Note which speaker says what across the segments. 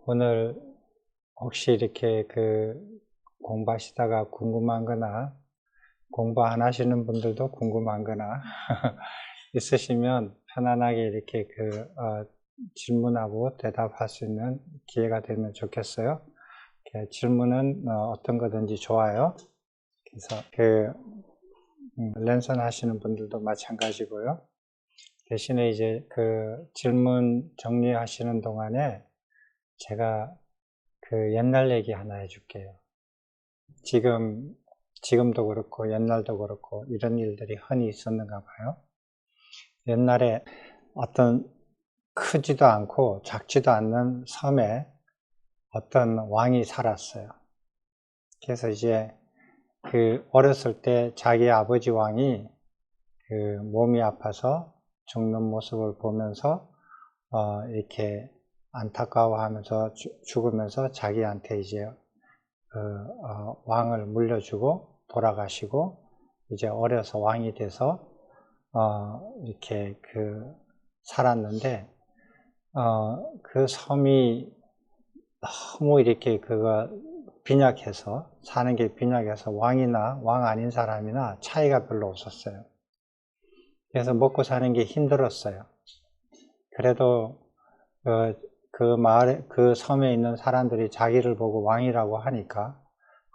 Speaker 1: 오늘 혹시 이렇게 공부하시다가 궁금한 거나 공부 안 하시는 분들도 궁금한 거나 있으시면 편안하게 이렇게 질문하고 대답할 수 있는 기회가 되면 좋겠어요. 질문은 어떤 거든지 좋아요. 그래서 랜선 하시는 분들도 마찬가지고요. 대신에 이제 질문 정리하시는 동안에 제가 옛날 얘기 하나 해줄게요. 지금도 그렇고 옛날도 그렇고 이런 일들이 흔히 있었는가 봐요. 옛날에 어떤 크지도 않고 작지도 않는 섬에 어떤 왕이 살았어요. 그래서 이제 어렸을 때 자기 아버지 왕이 몸이 아파서 죽는 모습을 보면서 이렇게 안타까워하면서 죽으면서 자기한테 이제 왕을 물려주고 돌아가시고 이제 어려서 왕이 돼서 이렇게 살았는데 그 섬이 너무 이렇게 빈약해서 사는 게 빈약해서 왕이나 왕 아닌 사람이나 차이가 별로 없었어요. 그래서 먹고 사는 게 힘들었어요. 그래도 그 섬에 있는 사람들이 자기를 보고 왕이라고 하니까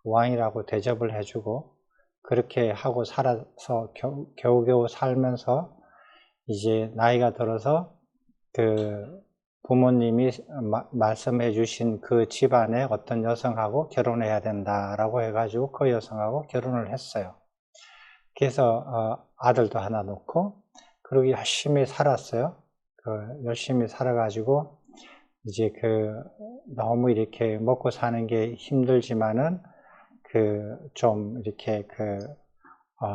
Speaker 1: 왕이라고 대접을 해주고 그렇게 하고 살아서 겨우겨우 살면서 이제 나이가 들어서 부모님이 말씀해 주신 그 집안에 어떤 여성하고 결혼해야 된다라고 해가지고 그 여성하고 결혼을 했어요. 그래서 아들도 하나 놓고 그리고 열심히 살았어요. 열심히 살아가지고 이제 너무 이렇게 먹고 사는 게 힘들지만은 좀 이렇게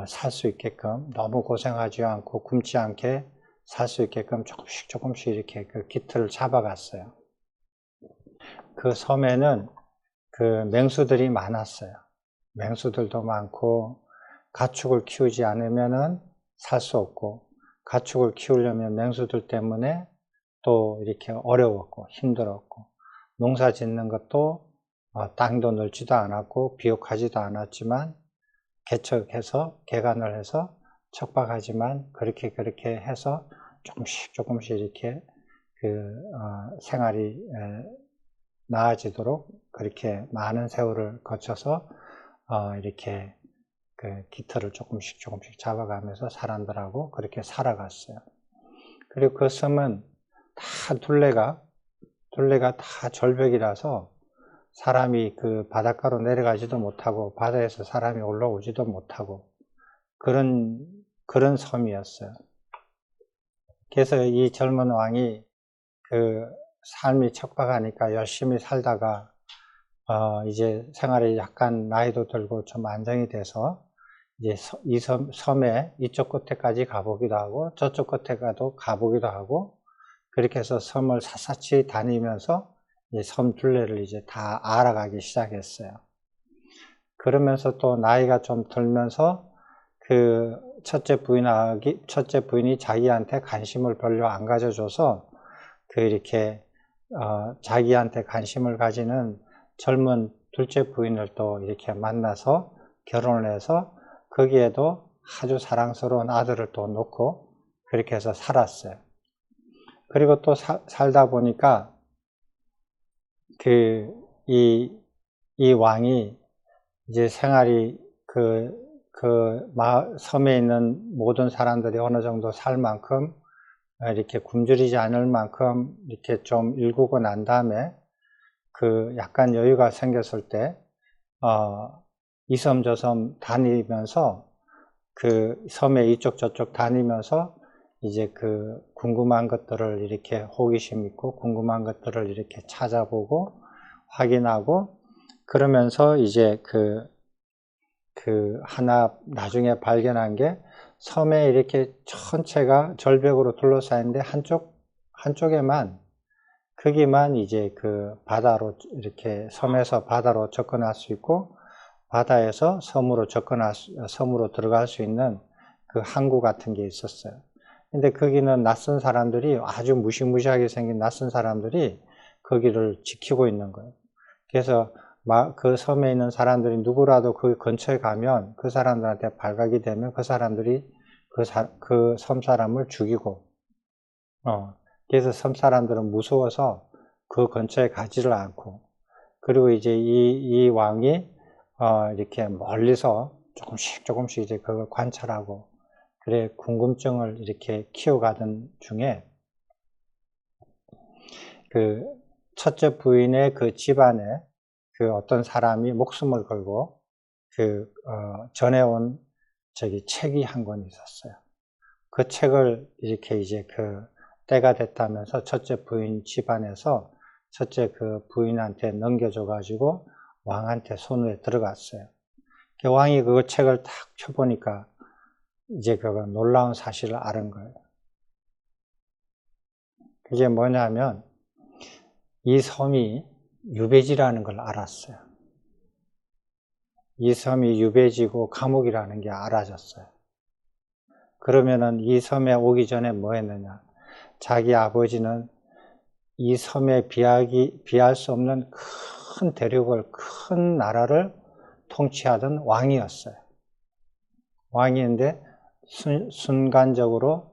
Speaker 1: 살 수 있게끔 너무 고생하지 않고 굶지 않게 살 수 있게끔 조금씩 이렇게 기틀을 잡아갔어요. 그 섬에는 맹수들이 많았어요. 맹수들도 많고 가축을 키우지 않으면은 살 수 없고 가축을 키우려면 맹수들 때문에 또 이렇게 어려웠고 힘들었고 농사 짓는 것도 땅도 넓지도 않았고 비옥하지도 않았지만 개척해서 개간을 해서 척박하지만 그렇게 해서 조금씩 이렇게 생활이 나아지도록 그렇게 많은 세월을 거쳐서 이렇게 기틀을 조금씩 잡아가면서 사람들하고 그렇게 살아갔어요. 그리고 그 섬은 다 둘레가 다 절벽이라서 사람이 바닷가로 내려가지도 못하고 바다에서 사람이 올라오지도 못하고 그런 섬이었어요. 그래서 이 젊은 왕이 삶이 척박하니까 열심히 살다가 이제 생활이 약간 나이도 들고 좀 안정이 돼서 이제 이 섬에 이쪽 끝에까지 가보기도 하고 저쪽 끝에 가보기도 하고 그렇게 해서 섬을 샅샅이 다니면서 이제 섬 둘레를 이제 다 알아가기 시작했어요. 그러면서 또 나이가 좀 들면서 첫째 부인이 자기한테 관심을 별로 안 가져줘서 이렇게 자기한테 관심을 가지는 젊은 둘째 부인을 또 이렇게 만나서 결혼을 해서 거기에도 아주 사랑스러운 아들을 또 놓고 그렇게 해서 살았어요. 그리고 또 살다 보니까 이 왕이 이제 생활이 섬에 있는 모든 사람들이 어느 정도 살 만큼 이렇게 굶주리지 않을 만큼 이렇게 좀 일구고 난 다음에 약간 여유가 생겼을 때 이 섬 저 섬 다니면서 섬에 이쪽 저쪽 다니면서 이제 궁금한 것들을 이렇게 호기심 있고 궁금한 것들을 이렇게 찾아보고 확인하고 그러면서 이제 하나 나중에 발견한 게 섬에 이렇게 전체가 절벽으로 둘러싸인데 한쪽에만 거기만 이제 바다로 이렇게 섬에서 바다로 접근할 수 있고 바다에서 섬으로 들어갈 수 있는 항구 같은 게 있었어요. 근데 거기는 낯선 사람들이 아주 무시무시하게 생긴 낯선 사람들이 거기를 지키고 있는 거예요. 그래서 그 섬에 있는 사람들이 누구라도 그 근처에 가면 그 사람들한테 발각이 되면 그 사람들이 그 섬 사람을 죽이고, 그래서 섬 사람들은 무서워서 그 근처에 가지를 않고, 그리고 이제 이 왕이 이렇게 멀리서 조금씩 이제 그걸 관찰하고, 그래 궁금증을 이렇게 키워가던 중에 그 첫째 부인의 그 집안에 그 어떤 사람이 목숨을 걸고 전해온 책이 한 권 있었어요. 그 책을 이렇게 이제 때가 됐다면서 첫째 부인 집안에서 첫째 그 부인한테 넘겨줘가지고 왕한테 손에 들어갔어요. 왕이 그 책을 딱 펴보니까 이제 놀라운 사실을 알은 거예요. 그게 뭐냐면 이 섬이 유배지라는 걸 알았어요. 이 섬이 유배지고 감옥이라는 게 알아졌어요. 그러면은 이 섬에 오기 전에 뭐 했느냐? 자기 아버지는 이 섬에 비할 수 없는 큰 대륙을, 큰 나라를 통치하던 왕이었어요. 왕이었는데 순간적으로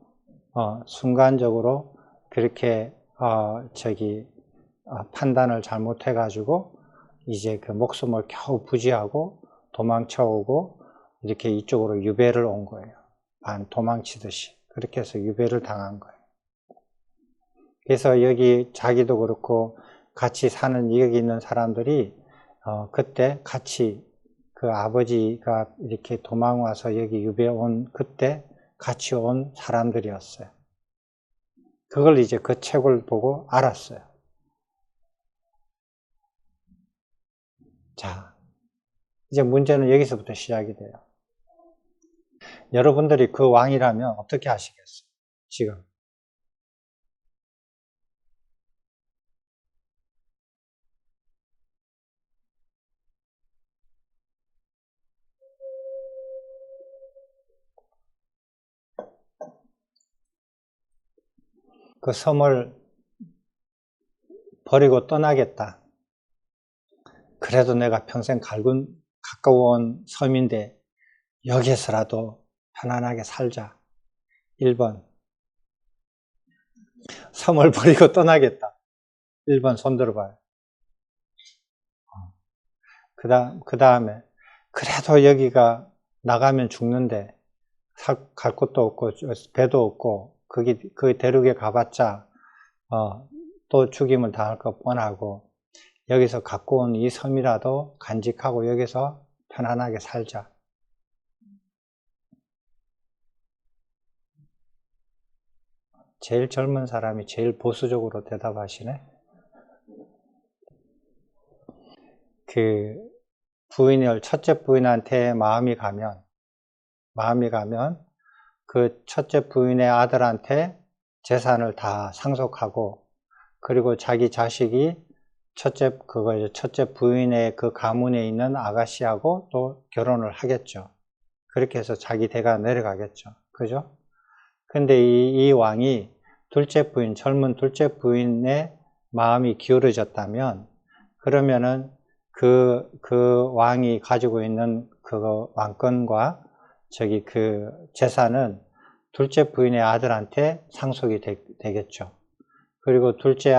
Speaker 1: 그렇게 판단을 잘못해가지고 이제 그 목숨을 겨우 부지하고 도망쳐오고 이렇게 이쪽으로 유배를 온 거예요. 도망치듯이. 그렇게 해서 유배를 당한 거예요. 그래서 여기 자기도 그렇고 같이 사는 여기 있는 사람들이 그때 같이 그 아버지가 이렇게 도망와서 여기 유배 온 그때 같이 온 사람들이었어요. 그걸 이제 그 책을 보고 알았어요. 자, 이제 문제는 여기서부터 시작이 돼요. 여러분들이 그 왕이라면 어떻게 하시겠어요? 지금. 그 섬을 버리고 떠나겠다. 그래도 내가 평생 가까운 섬인데 여기에서라도 편안하게 살자. 1번. 섬을 버리고 떠나겠다. 1번 손 들어봐요. 그 다음에 그래도 여기가 나가면 죽는데 갈 곳도 없고 배도 없고 그 대륙에 가봤자 또 죽임을 당할 것 뻔하고 여기서 갖고 온 이 섬이라도 간직하고 여기서 편안하게 살자. 제일 젊은 사람이 제일 보수적으로 대답하시네. 첫째 부인한테 마음이 가면 그 첫째 부인의 아들한테 재산을 다 상속하고 그리고 자기 자식이 첫째 부인의 그 가문에 있는 아가씨하고 또 결혼을 하겠죠. 그렇게 해서 자기 대가 내려가겠죠. 그죠? 근데 이 왕이 젊은 둘째 부인의 마음이 기울어졌다면 그러면은 그 왕이 가지고 있는 그 왕권과 그 재산은 둘째 부인의 아들한테 상속이 되겠죠. 그리고 둘째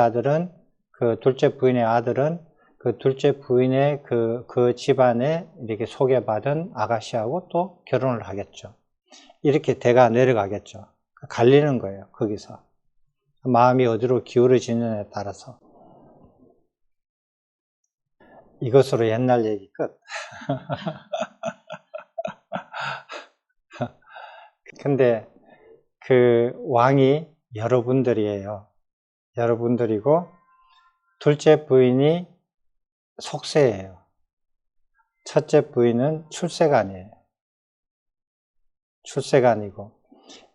Speaker 1: 부인의 아들은 그 둘째 부인의 그 집안에 이렇게 소개받은 아가씨하고 또 결혼을 하겠죠. 이렇게 대가 내려가겠죠. 갈리는 거예요, 거기서. 마음이 어디로 기울어지느냐에 따라서. 이것으로 옛날 얘기 끝. 근데 그 왕이 여러분들이에요. 여러분들이고 둘째 부인이 속세예요. 첫째 부인은 출세간이에요. 출세간이고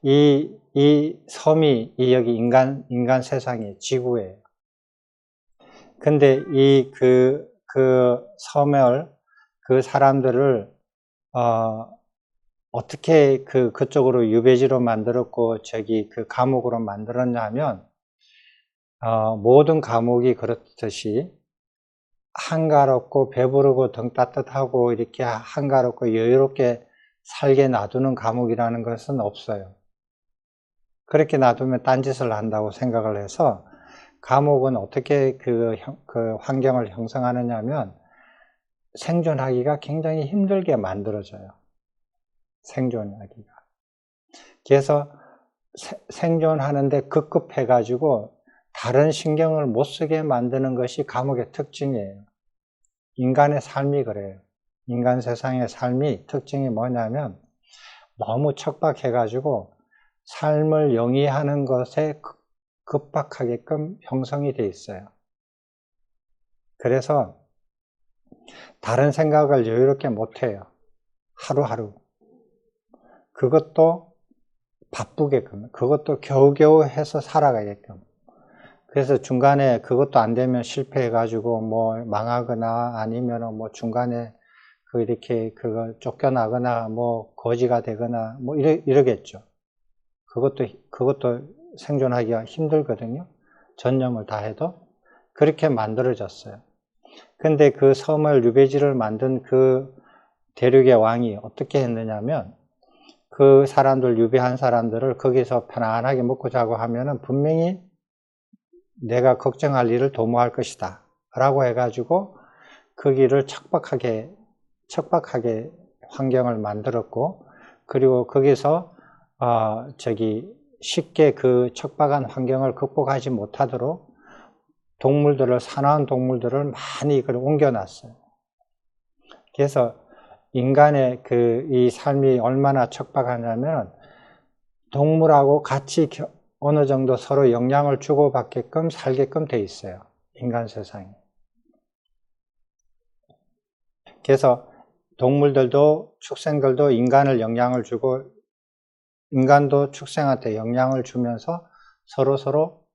Speaker 1: 이 섬이 여기 인간 세상이에요. 지구예요. 근데 그 섬을 그 사람들을 어떻게 그쪽으로 유배지로 만들었고 그 감옥으로 만들었냐 하면 모든 과목이 그렇듯이 한가롭고 배부르고 등 따뜻하고 이렇게 한가롭고 여유롭게 살게 놔두는 과목이라는 것은 없어요. 그렇게 놔두면 딴짓을 한다고 생각을 해서 과목은 어떻게 그 환경을 형성하느냐 하면 생존하기가 굉장히 힘들게 만들어져요. 생존하기가. 그래서 생존하는데 급급해가지고 다른 신경을 못 쓰게 만드는 것이 과목의 특징이에요. 인간의 삶이 그래요. 인간 세상의 삶이 특징이 뭐냐면 너무 척박해가지고 삶을 영위하는 것에 급박하게끔 형성이 돼 있어요. 그래서 다른 생각을 여유롭게 못해요. 하루하루. 그것도 바쁘게끔, 그것도 겨우겨우 해서 살아가게끔. 그래서 중간에 그것도 안 되면 실패해가지고 뭐 망하거나 아니면 뭐 중간에 이렇게 그거 쫓겨나거나 뭐 거지가 되거나 뭐 이러겠죠. 그것도 생존하기가 힘들거든요. 전념을 다해도. 그렇게 만들어졌어요. 근데 그 섬을 유배지를 만든 그 대륙의 왕이 어떻게 했느냐면 그 사람들, 유배한 사람들을 거기서 편안하게 먹고 자고 하면은 분명히 내가 걱정할 일을 도모할 것이다 라고 해가지고 거기를 척박하게 환경을 만들었고, 그리고 거기서 쉽게 그 척박한 환경을 극복하지 못하도록 사나운 동물들을 많이 옮겨놨어요. 그래서 인간의 이 삶이 얼마나 척박하냐면 동물하고 같이 어느 정도 서로 영향을 주고받게끔 살게끔 돼 있어요. 인간 세상이. 그래서 동물들도 축생들도 인간을 영향을 주고 인간도 축생한테 영향을 주면서 서로서로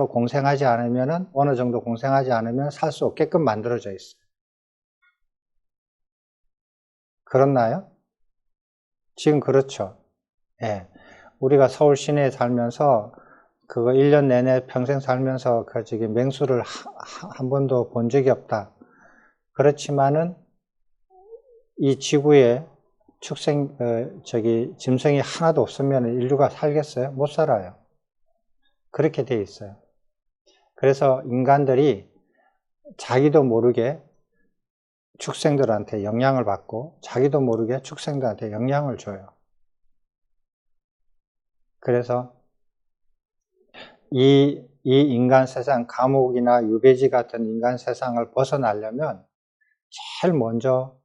Speaker 1: 공생하지 않으면 어느 정도 공생하지 않으면 살 수 없게끔 만들어져 있어요. 그렇나요? 지금 그렇죠. 예. 우리가 서울 시내에 살면서 그거 1년 내내 평생 살면서 맹수를 한 번도 본 적이 없다. 그렇지만은 이 지구에 짐승이 하나도 없으면 인류가 살겠어요? 못 살아요. 그렇게 돼 있어요. 그래서 인간들이 자기도 모르게 축생들한테 영향을 받고 자기도 모르게 축생들한테 영향을 줘요. 그래서 이 인간 세상, 감옥이나 유배지 같은 인간 세상을 벗어나려면 제일 먼저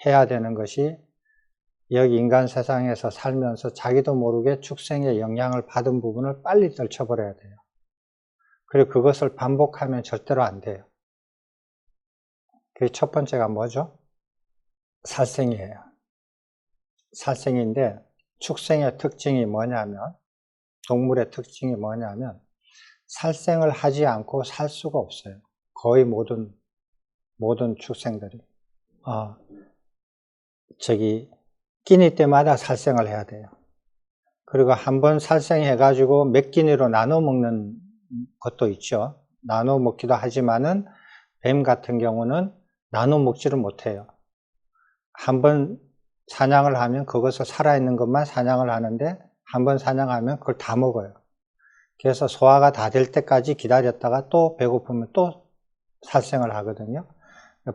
Speaker 1: 해야 되는 것이 여기 인간 세상에서 살면서 자기도 모르게 축생의 영향을 받은 부분을 빨리 떨쳐버려야 돼요. 그리고 그것을 반복하면 절대로 안 돼요. 그 첫 번째가 뭐죠? 살생이에요. 살생인데 축생의 특징이 뭐냐면, 동물의 특징이 뭐냐면 살생을 하지 않고 살 수가 없어요. 거의 모든 축생들이. 끼니 때마다 살생을 해야 돼요. 그리고 한번 살생해가지고 몇 끼니로 나눠 먹는 것도 있죠. 나눠 먹기도 하지만은 뱀 같은 경우는 나눠 먹지를 못해요. 한번 사냥을 하면 그것을 살아있는 것만 사냥을 하는데 한번 사냥하면 그걸 다 먹어요. 그래서 소화가 다 될 때까지 기다렸다가 또 배고프면 또 살생을 하거든요.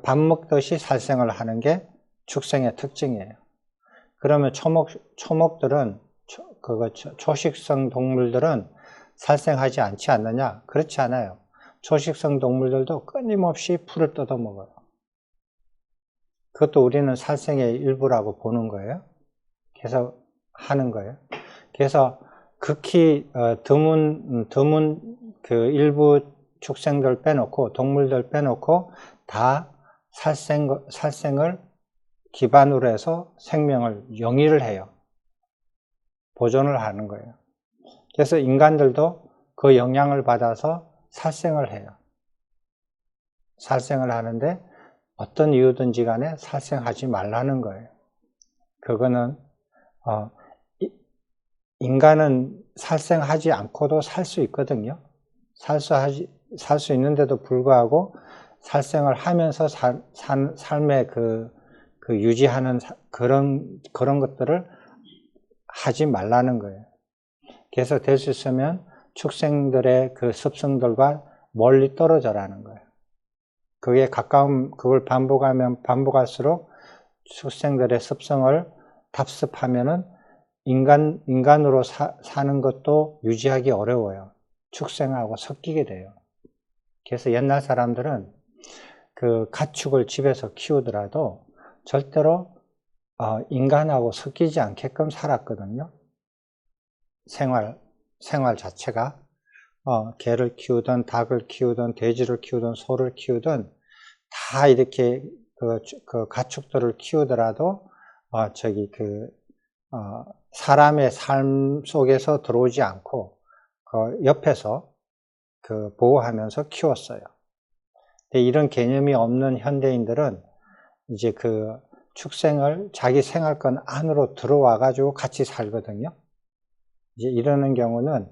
Speaker 1: 밥 먹듯이 살생을 하는 게 축생의 특징이에요. 그러면 초목들은, 초식성 동물들은 살생하지 않지 않느냐? 그렇지 않아요. 초식성 동물들도 끊임없이 풀을 뜯어 먹어요. 그것도 우리는 살생의 일부라고 보는 거예요. 그래서 하는 거예요. 그래서 극히 드문 그 일부 축생들 빼놓고, 동물들 빼놓고 다 살생을 기반으로 해서 생명을 영위를 해요. 보존을 하는 거예요. 그래서 인간들도 그 영향을 받아서 살생을 해요. 살생을 하는데 어떤 이유든지 간에 살생하지 말라는 거예요. 그거는 인간은 살생하지 않고도 살 수 있거든요. 살 수 있는데도 불구하고 살생을 하면서 삶의 그 유지하는 그런 것들을 하지 말라는 거예요. 그래서 될 수 있으면 축생들의 그 습성들과 멀리 떨어져라는 거예요. 그걸 반복하면 반복할수록 축생들의 습성을 답습하면은 인간으로 사는 것도 유지하기 어려워요. 축생하고 섞이게 돼요. 그래서 옛날 사람들은 그 가축을 집에서 키우더라도 절대로 인간하고 섞이지 않게끔 살았거든요. 생활 자체가 개를 키우든 닭을 키우든 돼지를 키우든 소를 키우든 다 이렇게 그 가축들을 키우더라도 사람의 삶 속에서 들어오지 않고 옆에서 보호하면서 키웠어요. 근데 이런 개념이 없는 현대인들은 이제 그 축생을 자기 생활권 안으로 들어와 가지고 같이 살거든요. 이제 이러는 경우는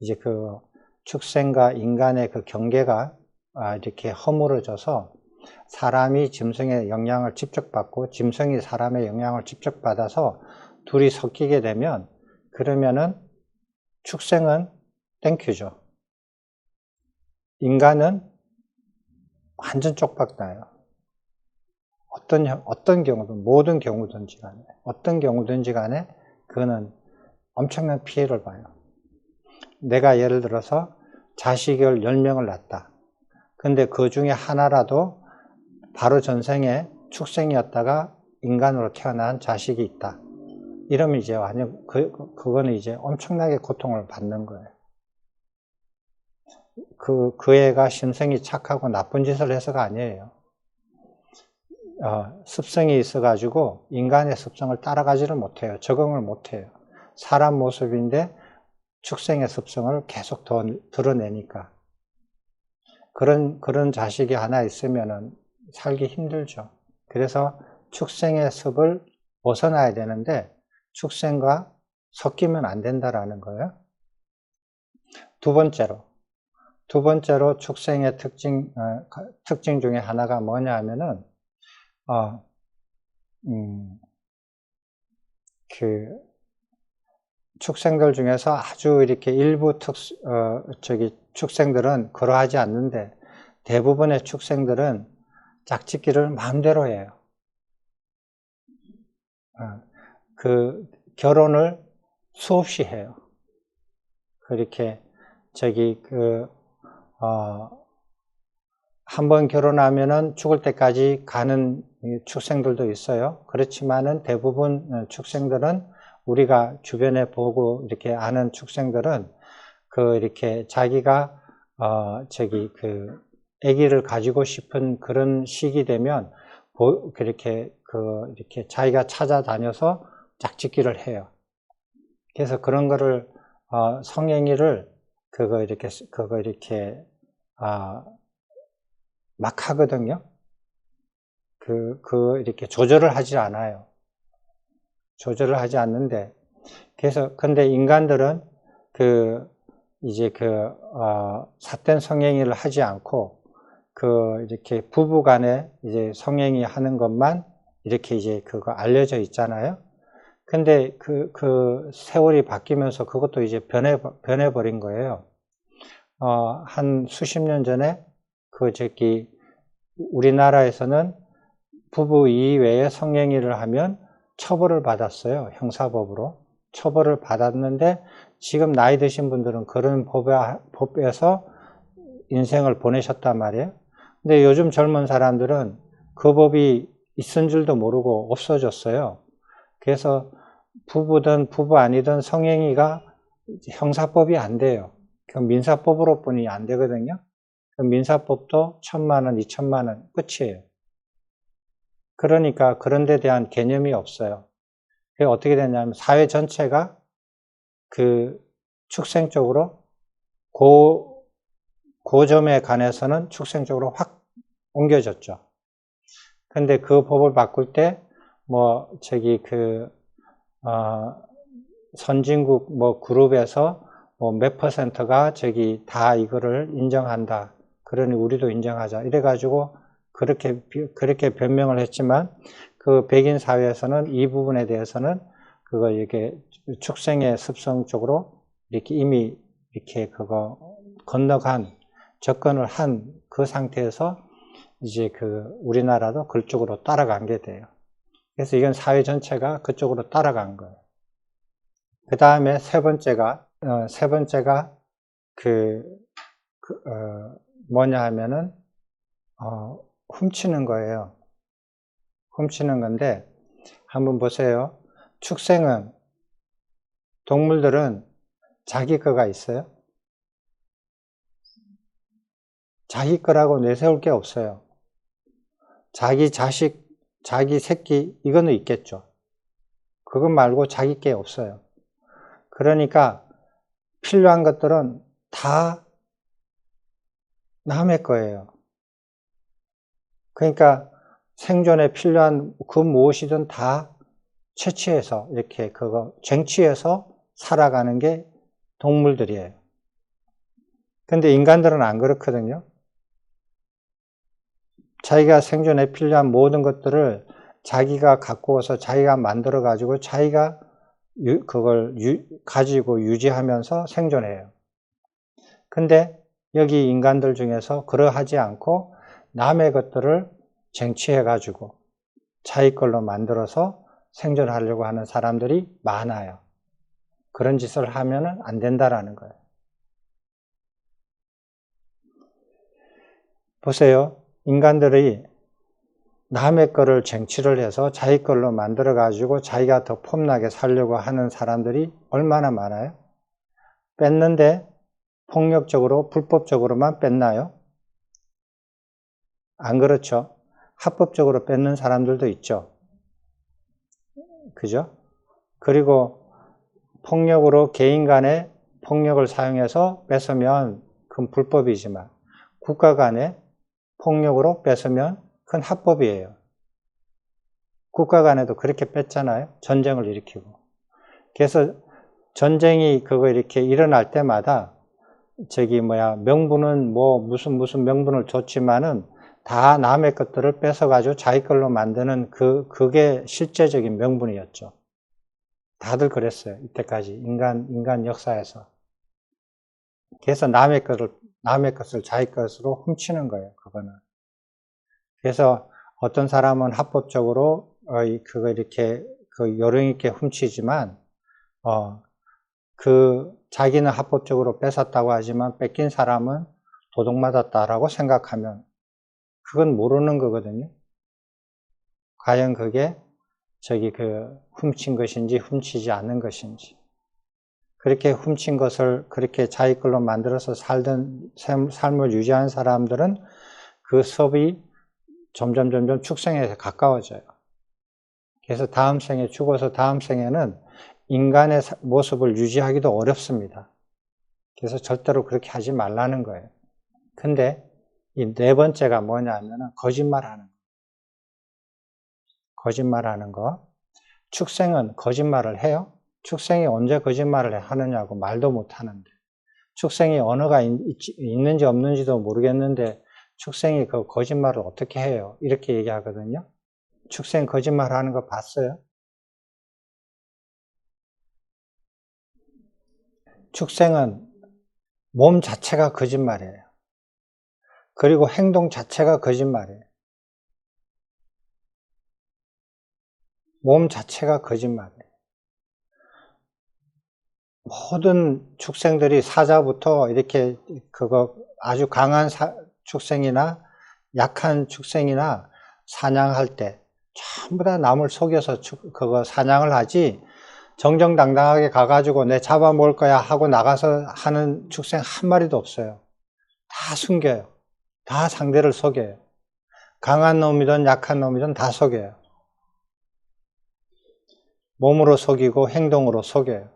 Speaker 1: 이제 그 축생과 인간의 그 경계가 이렇게 허물어져서 사람이 짐승의 영향을 직접 받고 짐승이 사람의 영향을 직접 받아서 둘이 섞이게 되면 그러면은 축생은 땡큐죠. 인간은 완전 쪽박나요. 어떤 경우든 모든 경우든지 간에 어떤 경우든지 간에 그거는 엄청난 피해를 봐요. 내가 예를 들어서 자식을 10명을 낳았다. 근데 그 중에 하나라도 바로 전생에 축생이었다가 인간으로 태어난 자식이 있다. 이러면 이제 완전 그거는 이제 엄청나게 고통을 받는 거예요. 그 애가 심성이 착하고 나쁜 짓을 해서가 아니에요. 습성이 있어가지고 인간의 습성을 따라가지를 못해요. 적응을 못해요. 사람 모습인데 축생의 습성을 계속 더 드러내니까. 그런 자식이 하나 있으면은 살기 힘들죠. 그래서 축생의 습을 벗어나야 되는데 축생과 섞이면 안 된다라는 거예요. 두 번째로 축생의 특징 중에 하나가 뭐냐 하면은 축생들 중에서 아주 이렇게 일부 축생들은 그러하지 않는데 대부분의 축생들은 짝짓기를 마음대로 해요. 결혼을 수없이 해요. 그렇게 한 번 결혼하면은 죽을 때까지 가는 축생들도 있어요. 그렇지만은 대부분 축생들은 우리가 주변에 보고 이렇게 아는 축생들은 이렇게 자기가 아기를 가지고 싶은 그런 시기 되면 이렇게 자기가 찾아다녀서 짝짓기를 해요. 그래서 그런 거를 성행위를 이렇게 막 하거든요. 이렇게 조절을 하지 않아요. 조절을 하지 않는데, 근데 인간들은 삿된 성행위를 하지 않고, 이렇게 부부 간에 이제 성행위 하는 것만 이렇게 이제 그거 알려져 있잖아요. 근데 세월이 바뀌면서 그것도 이제 변해버린 거예요. 한 수십 년 전에 우리나라에서는 부부 이외에 성행위를 하면 처벌을 받았어요. 형사법으로. 처벌을 받았는데 지금 나이 드신 분들은 그런 법에서 인생을 보내셨단 말이에요. 근데 요즘 젊은 사람들은 그 법이 있은 줄도 모르고 없어졌어요. 그래서 부부든 부부 아니든 성행위가 형사법이 안 돼요. 민사법으로 뿐이 안 되거든요. 민사법도 1,000만 원, 2,000만 원 끝이에요. 그러니까 그런 데 대한 개념이 없어요. 그게 어떻게 되냐면 사회 전체가 축생 쪽으로 고점에 관해서는 축생 쪽으로 확 옮겨졌죠. 근데 그 법을 바꿀 때 선진국 그룹에서 뭐 몇 퍼센트가 저기 다 이거를 인정한다. 그러니 우리도 인정하자. 이래가지고 그렇게 변명을 했지만 그 백인 사회에서는 이 부분에 대해서는 그거 이렇게 축생의 습성 쪽으로 이렇게 이미 이렇게 그거 건너간 접근을 한 그 상태에서 이제 그 우리나라도 그쪽으로 따라간 게 돼요. 그래서 이건 사회 전체가 그쪽으로 따라간 거예요. 그 다음에 세 번째가 뭐냐 하면은 훔치는 거예요. 훔치는 건데 한번 보세요. 축생은 동물들은 자기 거가 있어요? 자기 거라고 내세울 게 없어요. 자기 자식, 자기 새끼 이거는 있겠죠. 그것 말고 자기 게 없어요. 그러니까 필요한 것들은 다 남의 거예요. 그러니까 생존에 필요한 그 무엇이든 다 채취해서 이렇게 그거 쟁취해서 살아가는 게 동물들이에요. 근데 인간들은 안 그렇거든요. 자기가 생존에 필요한 모든 것들을 자기가 갖고 와서 자기가 만들어 가지고 자기가 그걸 가지고 유지하면서 생존해요. 근데 여기 인간들 중에서 그러하지 않고 남의 것들을 쟁취해 가지고 자기 걸로 만들어서 생존하려고 하는 사람들이 많아요. 그런 짓을 하면은 안 된다라는 거예요. 보세요. 인간들이 남의 거를 쟁취를 해서 자기 걸로 만들어 가지고 자기가 더 폼나게 살려고 하는 사람들이 얼마나 많아요? 뺐는데 폭력적으로 불법적으로만 뺐나요? 안 그렇죠. 합법적으로 뺏는 사람들도 있죠. 그죠? 그리고 폭력으로 개인 간에 폭력을 사용해서 뺏으면 그건 불법이지만 국가 간에 폭력으로 뺏으면 그건 합법이에요. 국가 간에도 그렇게 뺐잖아요. 전쟁을 일으키고. 그래서 전쟁이 그거 이렇게 일어날 때마다 명분은 무슨 명분을 줬지만은 다 남의 것들을 뺏어가지고 자기 걸로 만드는 그게 실제적인 명분이었죠. 다들 그랬어요. 이때까지 인간 역사에서. 그래서 남의 것을 자기 것으로 훔치는 거예요. 그거는. 그래서 어떤 사람은 합법적으로 그거 이렇게 요령 있게 훔치지만 자기는 합법적으로 뺏었다고 하지만 뺏긴 사람은 도둑맞았다라고 생각하면 그건 모르는 거거든요. 과연 그게 훔친 것인지 훔치지 않는 것인지. 그렇게 훔친 것을 그렇게 자기 걸로 만들어서 살던 삶을 유지한 사람들은 그 섭이 점점 축생에 가까워져요. 그래서 다음 생에 죽어서 다음 생에는 인간의 모습을 유지하기도 어렵습니다. 그래서 절대로 그렇게 하지 말라는 거예요. 근데 이 네 번째가 뭐냐면은 거짓말하는 거. 거짓말하는 거. 축생은 거짓말을 해요? 축생이 언제 거짓말을 하느냐고 말도 못하는데 축생이 언어가 있는지 없는지도 모르겠는데 축생이 그 거짓말을 어떻게 해요? 이렇게 얘기하거든요. 축생 거짓말하는 거 봤어요? 축생은 몸 자체가 거짓말이에요. 그리고 행동 자체가 거짓말이에요. 몸 자체가 거짓말이에요. 모든 축생들이 사자부터 이렇게 아주 강한 축생이나 약한 축생이나 사냥할 때 전부 다 남을 속여서 사냥을 하지 정정당당하게 가가지고 내 잡아먹을 거야 하고 나가서 하는 축생 한 마리도 없어요. 다 숨겨요. 다 상대를 속여요. 강한 놈이든 약한 놈이든 다 속여요. 몸으로 속이고 행동으로 속여요.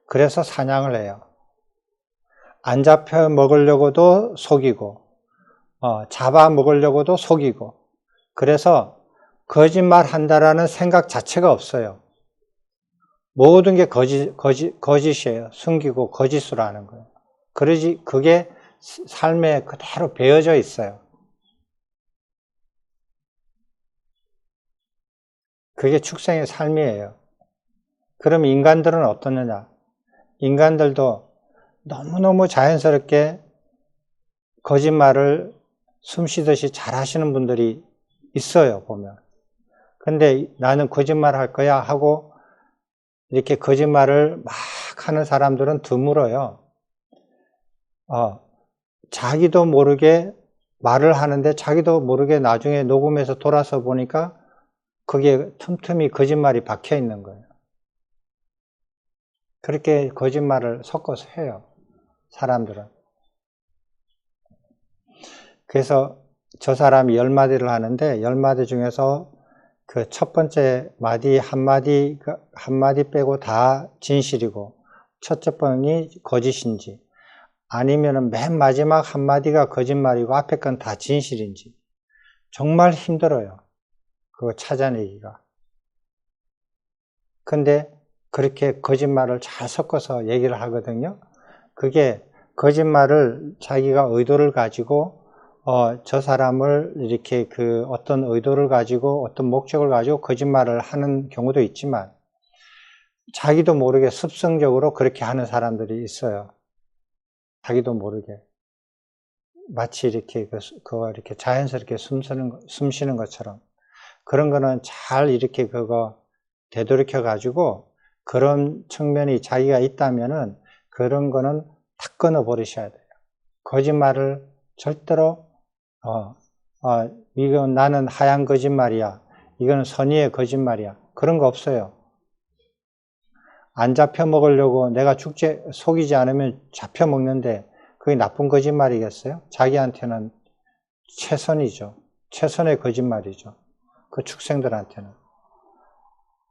Speaker 1: 그래서 사냥을 해요. 안 잡혀 먹으려고도 속이고 잡아 먹으려고도 속이고 그래서 거짓말 한다라는 생각 자체가 없어요. 모든 게 거짓이에요. 숨기고 거짓으로 하는 거예요. 그게 삶에 그대로 배어져 있어요. 그게 축생의 삶이에요. 그럼 인간들은 어떠느냐? 인간들도 너무너무 자연스럽게 거짓말을 숨쉬듯이 잘 하시는 분들이 있어요, 보면. 근데 나는 거짓말 할 거야 하고 이렇게 거짓말을 막 하는 사람들은 드물어요. 자기도 모르게 말을 하는데 자기도 모르게 나중에 녹음해서 돌아서 보니까 거기에 틈틈이 거짓말이 박혀 있는 거예요. 그렇게 거짓말을 섞어서 해요, 사람들은. 그래서 저 사람이 10마디를 하는데 10마디 중에서 그 첫 번째 마디 한마디 빼고 다 진실이고 첫째 번이 거짓인지 아니면은 맨 마지막 한마디가 거짓말이고 앞에 건 다 진실인지 정말 힘들어요, 그거 찾아내기가. 근데 그렇게 거짓말을 잘 섞어서 얘기를 하거든요. 그게 거짓말을 자기가 의도를 가지고 저 사람을 이렇게 어떤 의도를 가지고 어떤 목적을 가지고 거짓말을 하는 경우도 있지만 자기도 모르게 습성적으로 그렇게 하는 사람들이 있어요. 자기도 모르게 마치 이렇게 이렇게 자연스럽게 숨 쉬는 것처럼 그런 거는 잘 이렇게 되돌이켜 가지고 그런 측면이 자기가 있다면은 그런 거는 다 끊어 버리셔야 돼요. 거짓말을 절대로 이건 나는 하얀 거짓말이야, 이거는 선의의 거짓말이야, 그런 거 없어요. 안 잡혀 먹으려고 내가 속이지 않으면 잡혀 먹는데 그게 나쁜 거짓말이겠어요? 자기한테는 최선이죠. 최선의 거짓말이죠, 그 축생들한테는.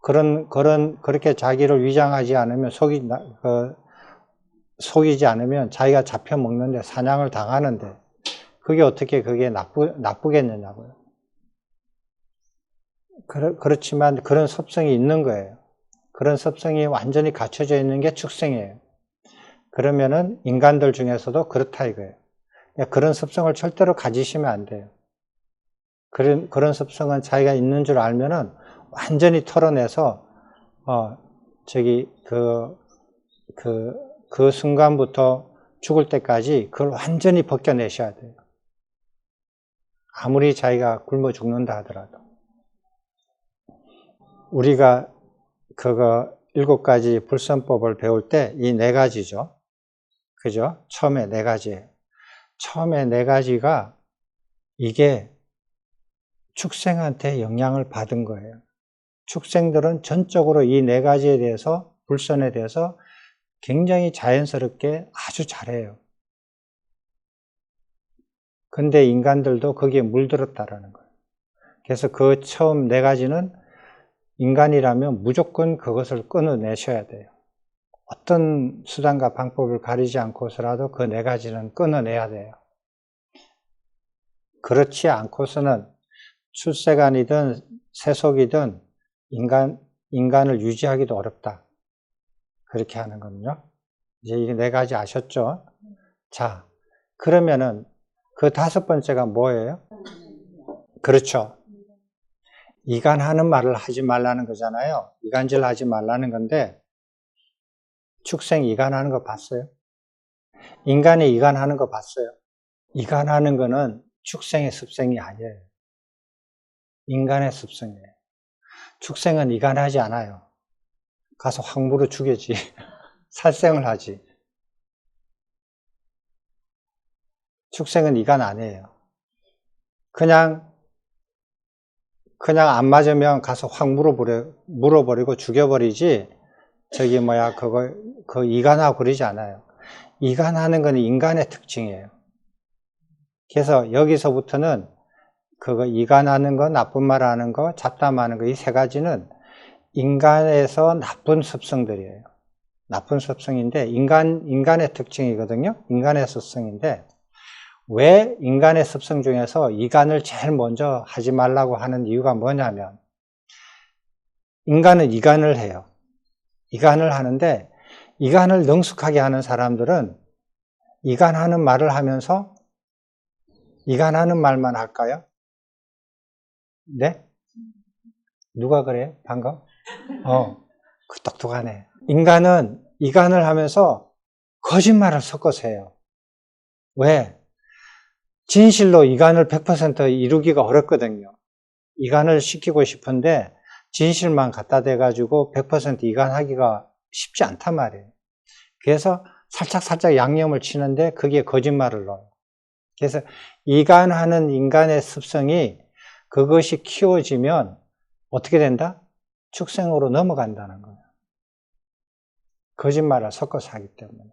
Speaker 1: 그렇게 자기를 위장하지 않으면 속이지 않으면 자기가 잡혀 먹는데 사냥을 당하는데 그게 어떻게 나쁘겠느냐고요. 그렇지만 그런 습성이 있는 거예요. 그런 습성이 완전히 갖춰져 있는 게 축생이에요. 그러면은 인간들 중에서도 그렇다 이거예요. 그런 습성을 절대로 가지시면 안 돼요. 그런 습성은 자기가 있는 줄 알면은 완전히 털어내서 그 순간부터 죽을 때까지 그걸 완전히 벗겨내셔야 돼요. 아무리 자기가 굶어 죽는다 하더라도. 우리가 7가지 불선법을 배울 때 이 4가지죠. 그죠? 처음에 4가지. 처음에 4가지가 이게 축생한테 영향을 받은 거예요. 축생들은 전적으로 이 4가지에 대해서, 불선에 대해서 굉장히 자연스럽게 아주 잘해요. 근데 인간들도 거기에 물들었다라는 거예요. 그래서 그 처음 4가지는 인간이라면 무조건 그것을 끊어내셔야 돼요. 어떤 수단과 방법을 가리지 않고서라도 그 4가지는 끊어내야 돼요. 그렇지 않고서는 출세간이든 세속이든 인간을 유지하기도 어렵다, 그렇게 하는 거는요. 이제 이게 4가지 아셨죠? 자, 그러면은 그 5번째가 뭐예요? 그렇죠. 이간하는 말을 하지 말라는 거잖아요. 이간질 하지 말라는 건데, 축생 이간하는 거 봤어요? 인간이 이간하는 거 봤어요? 이간하는 거는 축생의 습성이 아니에요. 인간의 습성이에요. 축생은 이간하지 않아요. 가서 확 물어 죽이지. 살생을 하지. 축생은 이간 안 해요. 그냥 안 맞으면 가서 확 물어버리고 죽여버리지, 그거 이간하고 그러지 않아요. 이간하는 건 인간의 특징이에요. 그래서 여기서부터는 이간하는 거, 나쁜 말 하는 거, 잡담하는 거, 이 3가지는 인간에서 나쁜 습성들이에요. 나쁜 습성인데, 인간의 특징이거든요. 인간의 습성인데, 왜 인간의 습성 중에서 이간을 제일 먼저 하지 말라고 하는 이유가 뭐냐면, 인간은 이간을 해요. 이간을 하는데, 이간을 능숙하게 하는 사람들은 이간하는 말을 하면서 이간하는 말만 할까요? 네? 누가 그래요? 방금? 그 똑똑하네. 인간은 이간을 하면서 거짓말을 섞어서 해요. 왜? 진실로 이간을 100% 이루기가 어렵거든요. 이간을 시키고 싶은데 진실만 갖다 대가지고 100% 이간하기가 쉽지 않단 말이에요. 그래서 살짝 양념을 치는데 그게 거짓말을 넣어요. 그래서 이간하는 인간의 습성이 그것이 키워지면 어떻게 된다? 축생으로 넘어간다는 거예요. 거짓말을 섞어서 하기 때문에.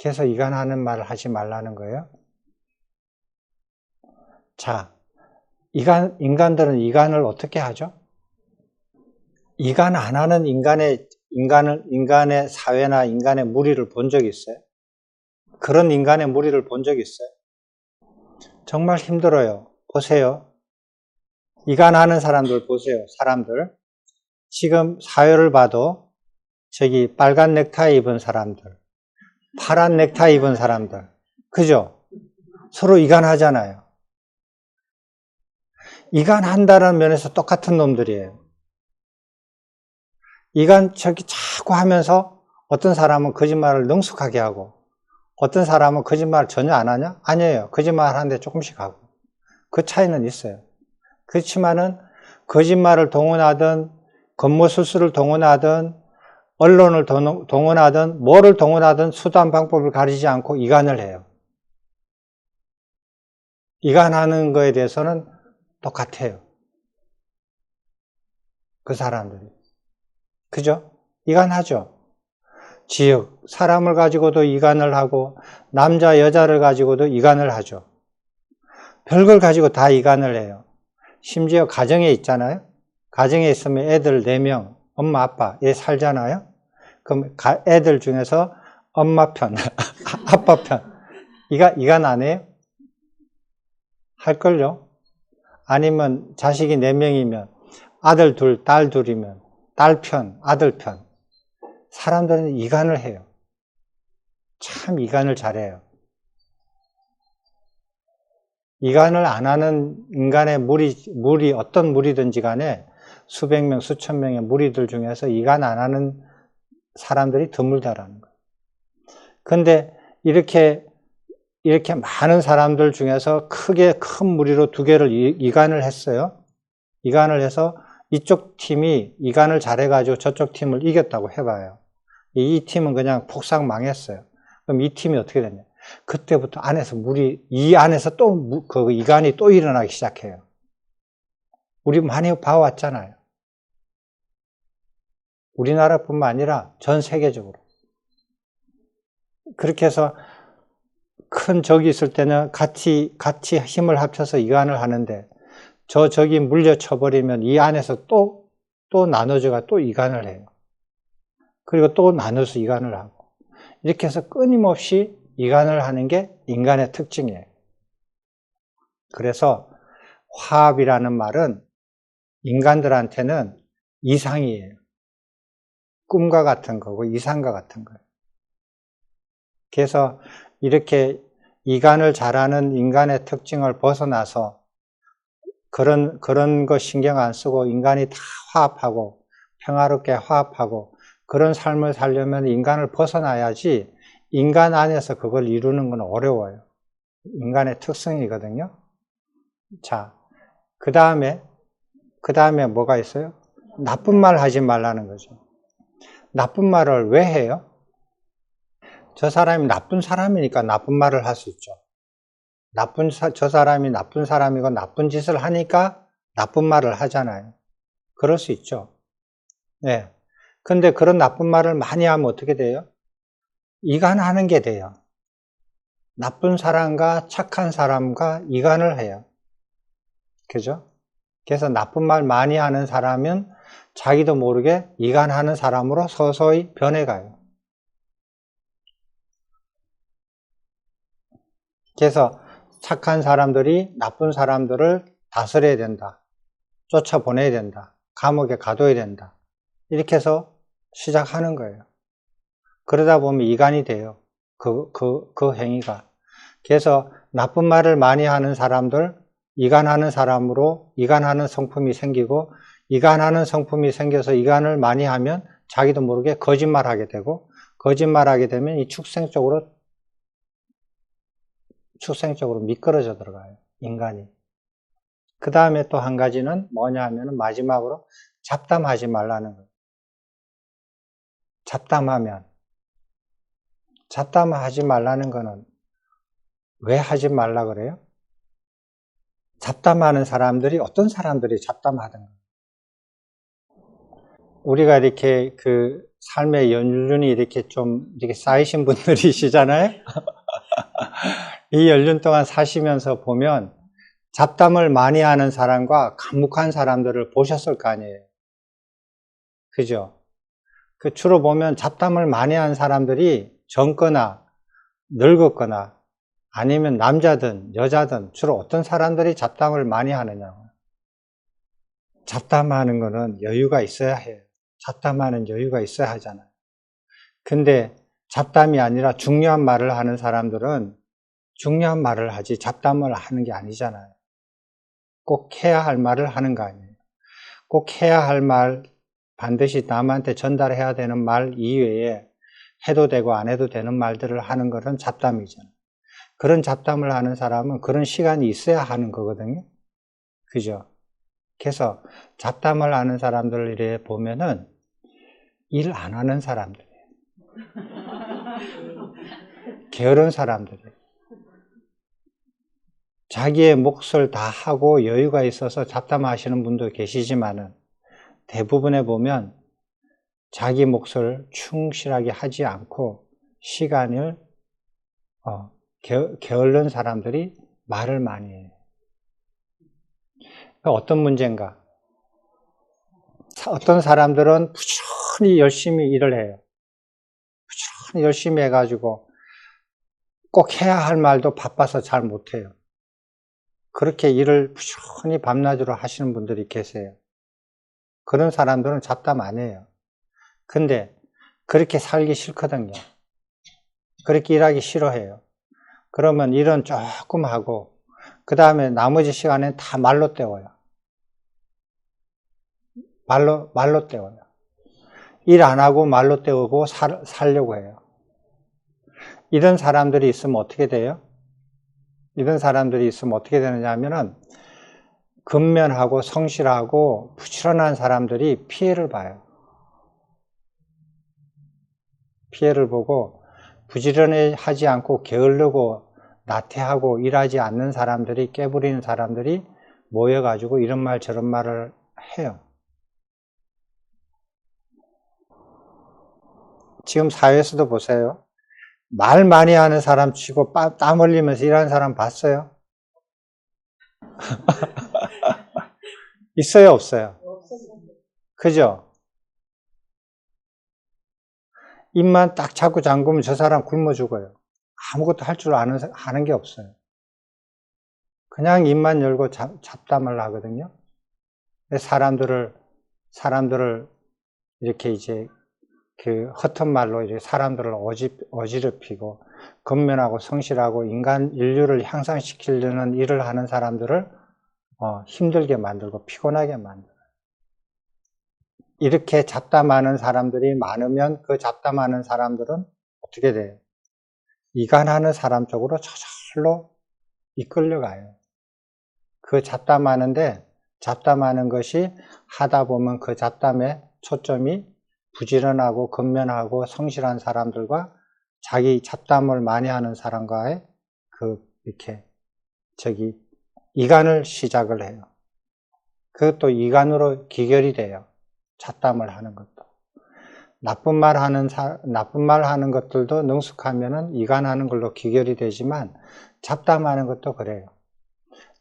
Speaker 1: 그래서 이간하는 말을 하지 말라는 거예요. 자, 인간들은 이간을 어떻게 하죠? 이간 안 하는 인간의 사회나 인간의 무리를 본 적 있어요? 그런 인간의 무리를 본 적 있어요? 정말 힘들어요. 보세요. 이간하는 사람들 보세요. 사람들. 지금 사회를 봐도 저기 빨간 넥타이 입은 사람들, 파란 넥타이 입은 사람들, 그죠? 서로 이간하잖아요. 이간한다는 면에서 똑같은 놈들이에요. 이간 저기 자꾸 하면서 어떤 사람은 거짓말을 능숙하게 하고 어떤 사람은 거짓말을 전혀 안 하냐? 아니에요. 거짓말 하는데 조금씩 하고. 그 차이는 있어요. 그렇지만은 거짓말을 동원하든 겉모술수를 동원하든 언론을 동원하든 뭐를 동원하든 수단 방법을 가리지 않고 이간을 해요. 이간하는 거에 대해서는 똑같아요. 그 사람들이. 그죠? 이간하죠. 지역, 사람을 가지고도 이간을 하고 남자, 여자를 가지고도 이간을 하죠. 별걸 가지고 다 이간을 해요. 심지어 가정에 있잖아요. 가정에 있으면 애들 4명, 엄마, 아빠, 얘 살잖아요. 그럼 애들 중에서 엄마 편, 아빠 편, 이간 안 해요? 할걸요? 아니면 자식이 4명이면 아들 둘, 딸 둘이면 딸 편, 아들 편. 사람들은 이간을 해요. 참 이간을 잘해요. 이간을 안 하는 인간의 무리 어떤 무리든지 간에 수백 명, 수천 명의 무리들 중에서 이간 안 하는 사람들이 드물다라는 거예요. 근데 이렇게 많은 사람들 중에서 큰 무리로 2개를 이간을 했어요. 이간을 해서 이쪽 팀이 이간을 잘해가지고 저쪽 팀을 이겼다고 해봐요. 이 팀은 그냥 폭삭 망했어요. 그럼 이 팀이 어떻게 됐냐? 그때부터 이 안에서 또 그 이간이 또 일어나기 시작해요. 우리 많이 봐왔잖아요. 우리나라뿐만 아니라 전 세계적으로. 그렇게 해서 큰 적이 있을 때는 같이 힘을 합쳐서 이간을 하는데 적이 물려쳐버리면 이 안에서 또 나눠져가 또 이간을 해요. 그리고 또 나눠서 이간을 하고 이렇게 해서 끊임없이 이간을 하는 게 인간의 특징이에요. 그래서 화합이라는 말은 인간들한테는 이상이에요. 꿈과 같은 거고 이상과 같은 거예요. 그래서 이렇게 이간을 잘하는 인간의 특징을 벗어나서 그런 거 신경 안 쓰고 인간이 다 화합하고 평화롭게 화합하고 그런 삶을 살려면 인간을 벗어나야지 인간 안에서 그걸 이루는 건 어려워요. 인간의 특성이거든요. 자, 그 다음에 뭐가 있어요? 나쁜 말 하지 말라는 거죠. 나쁜 말을 왜 해요? 저 사람이 나쁜 사람이니까 나쁜 말을 할 수 있죠. 저 사람이 나쁜 사람이고 나쁜 짓을 하니까 나쁜 말을 하잖아요. 그럴 수 있죠. 네. 근데 그런 나쁜 말을 많이 하면 어떻게 돼요? 이간하는 게 돼요. 나쁜 사람과 착한 사람과 이간을 해요. 그죠? 그래서 나쁜 말 많이 하는 사람은 자기도 모르게 이간하는 사람으로 서서히 변해가요. 그래서 착한 사람들이 나쁜 사람들을 다스려야 된다. 쫓아보내야 된다. 감옥에 가둬야 된다. 이렇게 해서 시작하는 거예요. 그러다 보면 이간이 돼요. 그 행위가. 그래서 나쁜 말을 많이 하는 사람들, 이간하는 사람으로 이간하는 성품이 생기고, 이간하는 성품이 생겨서 이간을 많이 하면 자기도 모르게 거짓말하게 되고, 거짓말하게 되면 이 축생적으로 미끄러져 들어가요. 인간이. 그 다음에 또 한 가지는 뭐냐 하면 마지막으로 잡담하지 말라는 거예요. 잡담하지 말라는 거는 왜 하지 말라 그래요? 잡담하는 사람들이 어떤 사람들이 잡담하든가. 우리가 이렇게 그 삶의 연륜이 이렇게 좀 이렇게 쌓이신 분들이시잖아요. 이 연륜 동안 사시면서 보면 잡담을 많이 하는 사람과 감묵한 사람들을 보셨을 거 아니에요. 그죠? 그 주로 보면 잡담을 많이 하는 사람들이 젊거나 늙었거나 아니면 남자든 여자든 주로 어떤 사람들이 잡담을 많이 하느냐고. 잡담하는 거는 여유가 있어야 해요. 잡담하는 여유가 있어야 하잖아요. 근데 잡담이 아니라 중요한 말을 하는 사람들은 중요한 말을 하지 잡담을 하는 게 아니잖아요. 꼭 해야 할 말을 하는 거 아니에요. 꼭 해야 할 말, 반드시 남한테 전달해야 되는 말 이외에 해도 되고 안 해도 되는 말들을 하는 것은 잡담이잖아요. 그런 잡담을 하는 사람은 그런 시간이 있어야 하는 거거든요. 그죠? 그래서 잡담을 하는 사람들을 이렇게 보면은 일 안 하는 사람들이에요. 게으른 사람들이에요. 자기의 몫을 다 하고 여유가 있어서 잡담하시는 분도 계시지만은 대부분에 보면 자기 몫을 충실하게 하지 않고 시간을 게으른 사람들이 말을 많이 해요. 어떤 문제인가? 어떤 사람들은 부지런히 열심히 일을 해요. 부지런히 열심히 해가지고 꼭 해야 할 말도 바빠서 잘 못해요. 그렇게 일을 부지런히 밤낮으로 하시는 분들이 계세요. 그런 사람들은 잡담 안 해요. 근데 그렇게 살기 싫거든요. 그렇게 일하기 싫어해요. 그러면 일은 조금 하고 그 다음에 나머지 시간엔 다 말로 때워요. 말로 때워요. 일 안 하고 말로 때우고 살려고 해요. 이런 사람들이 있으면 어떻게 돼요? 이런 사람들이 있으면 어떻게 되느냐 하면은 근면하고 성실하고 부지런한 사람들이 피해를 봐요. 피해를 보고 부지런히 하지 않고 게으르고 나태하고 일하지 않는 사람들이, 깨부리는 사람들이 모여가지고 이런 말 저런 말을 해요. 지금 사회에서도 보세요. 말 많이 하는 사람 치고 땀 흘리면서 일하는 사람 봤어요? 있어요, 없어요? 그죠? 입만 딱 잡고 잠그면 저 사람 굶어 죽어요. 아무것도 할 줄 아는 게 없어요. 그냥 입만 열고 잡담을 하거든요. 사람들을 이렇게 이제 그 허튼 말로 이제 사람들을 어지럽히고 근면하고 성실하고 인류를 향상시키려는 일을 하는 사람들을 힘들게 만들고 피곤하게 만들어요. 이렇게 잡담하는 사람들이 많으면 그 잡담하는 사람들은 어떻게 돼요? 이간하는 사람 쪽으로 저절로 이끌려가요. 그 잡담하는 것이 하다 보면 그 잡담의 초점이 부지런하고 근면하고 성실한 사람들과 자기 잡담을 많이 하는 사람과의 이렇게 이간을 시작을 해요. 그것도 이간으로 기결이 돼요. 잡담을 하는 것도. 나쁜 말 하는 것들도 능숙하면은 이간하는 걸로 기결이 되지만 잡담하는 것도 그래요.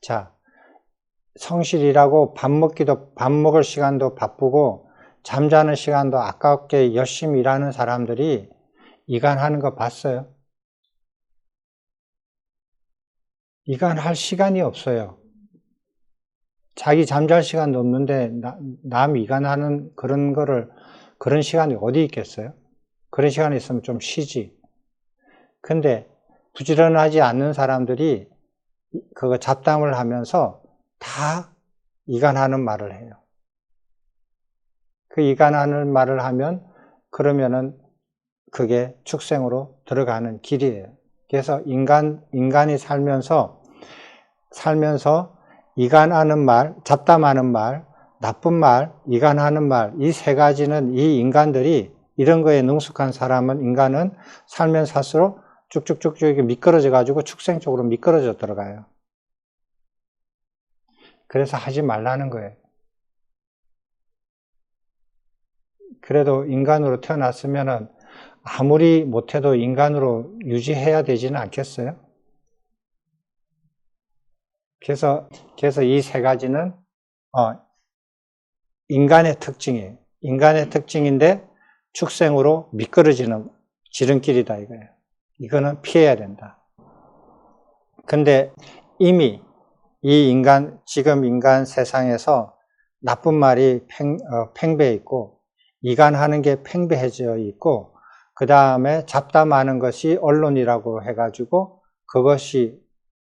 Speaker 1: 자, 성실이라고 밥 먹을 시간도 바쁘고 잠자는 시간도 아깝게 열심히 일하는 사람들이 이간하는 거 봤어요? 이간할 시간이 없어요. 자기 잠잘 시간도 없는데 남 이간하는 그런 시간이 어디 있겠어요? 그런 시간이 있으면 좀 쉬지. 근데 부지런하지 않는 사람들이 그거 잡담을 하면서 다 이간하는 말을 해요. 그 이간하는 말을 하면 그러면은 그게 축생으로 들어가는 길이에요. 그래서 인간이 살면서 이간하는 말, 잡담하는 말, 나쁜 말, 이간하는 말, 이 세 가지는 이 인간들이 이런 거에 능숙한 인간은 살면 살수록 쭉쭉쭉쭉 미끄러져 가지고 축생 쪽으로 미끄러져 들어가요. 그래서 하지 말라는 거예요. 그래도 인간으로 태어났으면은 아무리 못해도 인간으로 유지해야 되지는 않겠어요? 그래서 이 세 가지는 인간의 특징이에요. 인간의 특징인데 축생으로 미끄러지는 지름길이다 이거예요. 이거는 피해야 된다. 근데 이미 지금 인간 세상에서 나쁜 말이 팽배해 있고, 이간하는 게 팽배해져 있고, 그 다음에 잡담하는 것이 언론이라고 해가지고, 그것이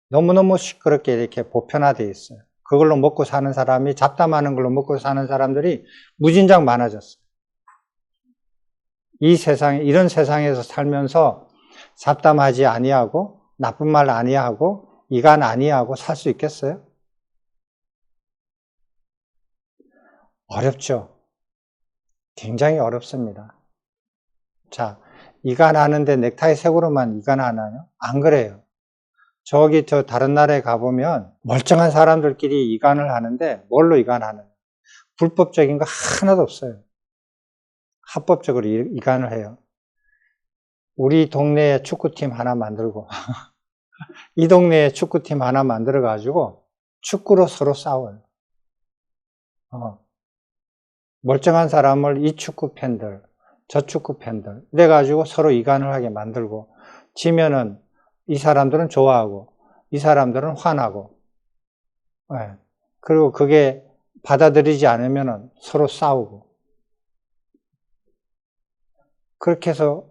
Speaker 1: 너무너무 시끄럽게 이렇게 보편화되어 있어요. 그걸로 먹고 사는 사람이, 잡담하는 걸로 먹고 사는 사람들이 무진장 많아졌어요. 이런 세상에서 살면서 잡담하지 아니하고, 나쁜 말 아니하고, 이간 아니하고 살 수 있겠어요? 어렵죠. 굉장히 어렵습니다. 자, 이간하는데 넥타이 색으로만 이간하나요? 안 그래요. 저 다른 나라에 가보면 멀쩡한 사람들끼리 이간을 하는데 뭘로 이간하느냐? 불법적인 거 하나도 없어요. 합법적으로 이간을 해요. 우리 동네에 축구팀 하나 만들고 이 동네에 축구팀 하나 만들어 가지고 축구로 서로 싸워요. 멀쩡한 사람을 이 축구 팬들, 저 축구 팬들 이래 가지고 서로 이간을 하게 만들고, 지면은 이 사람들은 좋아하고 이 사람들은 화나고, 그리고 그게 받아들이지 않으면 서로 싸우고, 그렇게 해서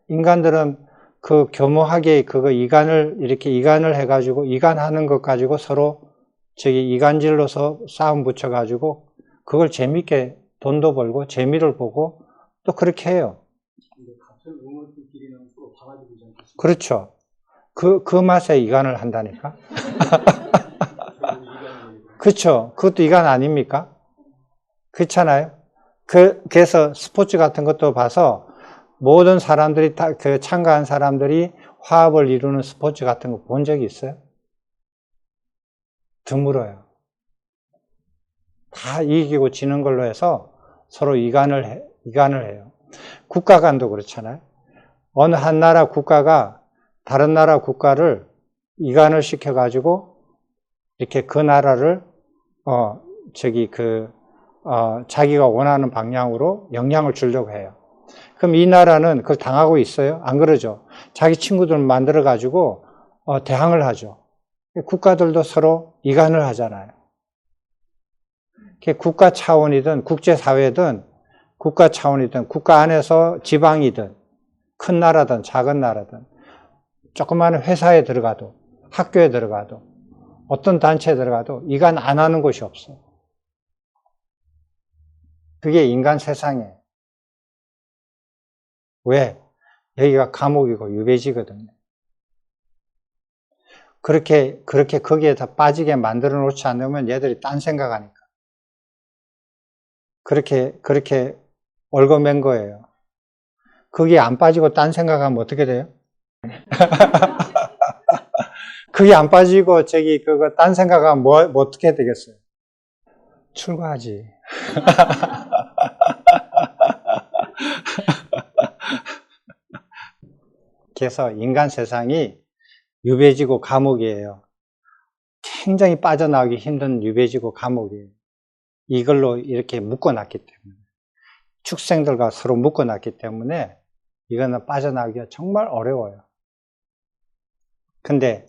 Speaker 1: 인간들은 그 교묘하게 그거 이렇게 이간을 해가지고 이간하는 것 가지고 서로 이간질로서 싸움 붙여가지고 그걸 재밌게 돈도 벌고 재미를 보고 또 그렇게 해요. 근데 같은 응원팀끼리는 서로 받아들이지 않겠습니까? 그렇죠. 그 맛에 이간을 한다니까. 그렇죠. 그것도 이간 아닙니까? 그렇잖아요. 그래서 스포츠 같은 것도 봐서 모든 사람들이 참가한 사람들이 화합을 이루는 스포츠 같은 거 본 적이 있어요? 드물어요. 다 이기고 지는 걸로 해서 서로 이간을 해요. 국가 간도 그렇잖아요. 어느 한 나라 국가가 다른 나라 국가를 이간을 시켜가지고 이렇게 그 나라를 자기가 원하는 방향으로 영향을 주려고 해요. 그럼 이 나라는 그걸 당하고 있어요? 안 그러죠. 자기 친구들 만들어가지고 대항을 하죠. 국가들도 서로 이간을 하잖아요. 국가 차원이든 국제사회든 국가 차원이든 국가 안에서 지방이든 큰 나라든 작은 나라든 조그마한 회사에 들어가도 학교에 들어가도 어떤 단체에 들어가도 이간 안 하는 곳이 없어요. 그게 인간 세상이에요. 왜? 여기가 감옥이고 유배지거든요. 그렇게 거기에 다 빠지게 만들어 놓지 않으면 얘들이 딴 생각하니까. 그렇게 얽어맨 거예요. 거기에 안 빠지고 딴 생각하면 어떻게 돼요? 그게 안 빠지고 그거 딴 생각하면 뭐 어떻게 되겠어요? 출가하지. 그래서 인간 세상이 유배지고 감옥이에요. 굉장히 빠져나오기 힘든 유배지고 감옥이에요. 이걸로 이렇게 묶어놨기 때문에, 축생들과 서로 묶어놨기 때문에 이거는 빠져나오기가 정말 어려워요. 근데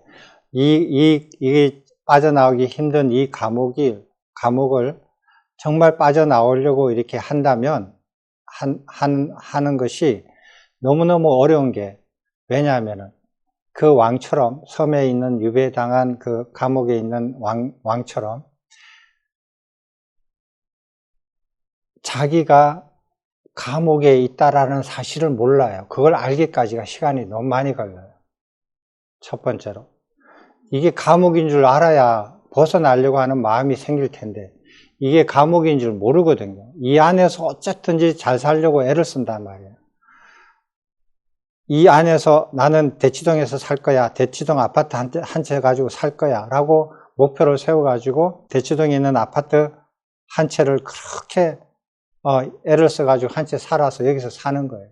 Speaker 1: 이게 빠져나오기 힘든 이 감옥이 감옥을 정말 빠져나오려고 이렇게 한다면, 하는 것이 너무너무 어려운 게, 왜냐하면은 그 왕처럼, 섬에 있는 유배당한 그 감옥에 있는 왕처럼 자기가 감옥에 있다라는 사실을 몰라요. 그걸 알기까지가 시간이 너무 많이 걸려요. 첫 번째로. 이게 감옥인 줄 알아야 벗어나려고 하는 마음이 생길 텐데, 이게 감옥인 줄 모르거든요. 이 안에서 어쨌든지 잘 살려고 애를 쓴단 말이에요. 이 안에서 나는 대치동에서 살 거야. 대치동 아파트 한 채 가지고 살 거야. 라고 목표를 세워가지고 대치동에 있는 아파트 한 채를 그렇게 애를 써가지고 한 채 살아서 여기서 사는 거예요.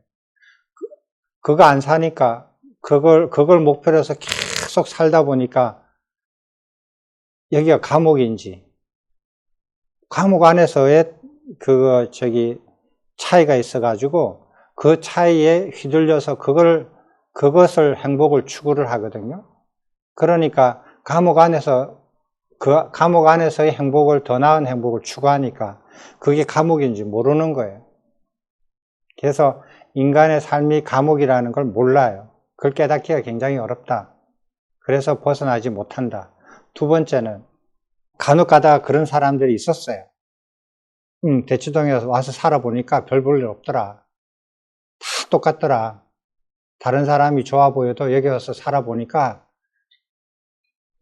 Speaker 1: 그거 안 사니까 그걸 목표로 해서 계속 살다 보니까 여기가 감옥인지, 감옥 안에서의 차이가 있어가지고 그 차이에 휘둘려서 그것을 행복을 추구를 하거든요. 그러니까 감옥 안에서의 행복을, 더 나은 행복을 추구하니까 그게 감옥인지 모르는 거예요. 그래서 인간의 삶이 감옥이라는 걸 몰라요. 그걸 깨닫기가 굉장히 어렵다. 그래서 벗어나지 못한다. 두 번째는 간혹 가다가 그런 사람들이 있었어요. 대치동에 와서 살아보니까 별 볼 일 없더라. 다 똑같더라. 다른 사람이 좋아 보여도 여기 와서 살아보니까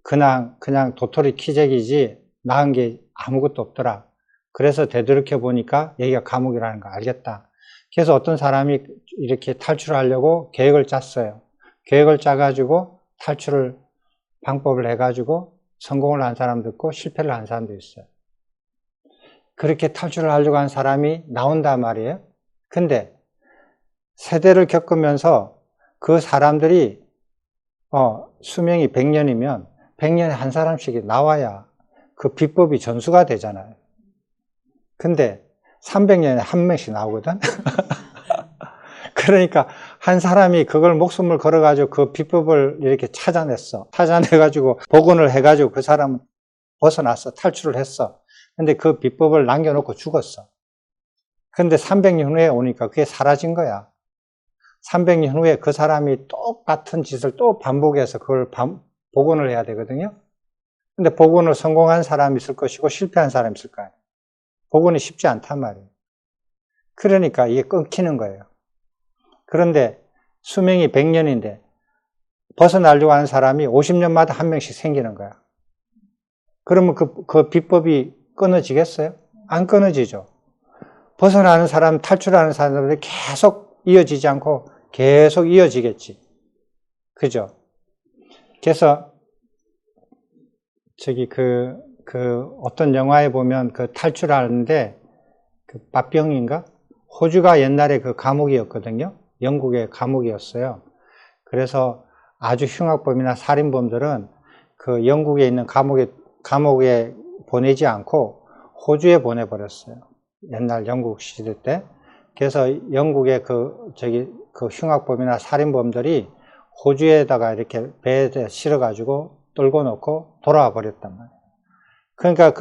Speaker 1: 그냥 도토리 키재기지 나은 게 아무것도 없더라. 그래서 되돌이켜 보니까 여기가 감옥이라는 걸 알겠다. 그래서 어떤 사람이 이렇게 탈출하려고 계획을 짰어요. 계획을 짜가지고 탈출을 방법을 해가지고 성공을 한 사람도 있고 실패를 한 사람도 있어요. 그렇게 탈출을 하려고 한 사람이 나온단 말이에요. 근데 세대를 겪으면서 그 사람들이 수명이 100년이면 100년에 한 사람씩 나와야 그 비법이 전수가 되잖아요. 근데 300년에 한 명씩 나오거든. 그러니까 한 사람이 그걸 목숨을 걸어가지고 그 비법을 이렇게 찾아내가지고 복원을 해가지고 그 사람은 벗어났어. 탈출을 했어. 근데 그 비법을 남겨놓고 죽었어. 근데 300년 후에 오니까 그게 사라진 거야. 300년 후에 그 사람이 똑같은 짓을 또 반복해서 그걸 복원을 해야 되거든요. 근데 복원을 성공한 사람이 있을 것이고 실패한 사람이 있을 거예요. 복원이 쉽지 않단 말이에요. 그러니까 이게 끊기는 거예요. 그런데 수명이 100년인데 벗어나려고 하는 사람이 50년마다 한 명씩 생기는 거야. 그러면 그 비법이 끊어지겠어요? 안 끊어지죠. 벗어나는 사람, 탈출하는 사람들이 계속 이어지지 않고 계속 이어지겠지. 그죠? 그래서 어떤 영화에 보면 그 탈출하는데 빠병인가? 호주가 옛날에 그 감옥이었거든요. 영국의 감옥이었어요. 그래서 아주 흉악범이나 살인범들은 그 영국에 있는 감옥에 보내지 않고 호주에 보내버렸어요. 옛날 영국 시대 때. 그래서 영국의 그 흉악범이나 살인범들이 호주에다가 이렇게 배에 실어가지고 떨고 놓고 돌아와 버렸단 말이에요. 그러니까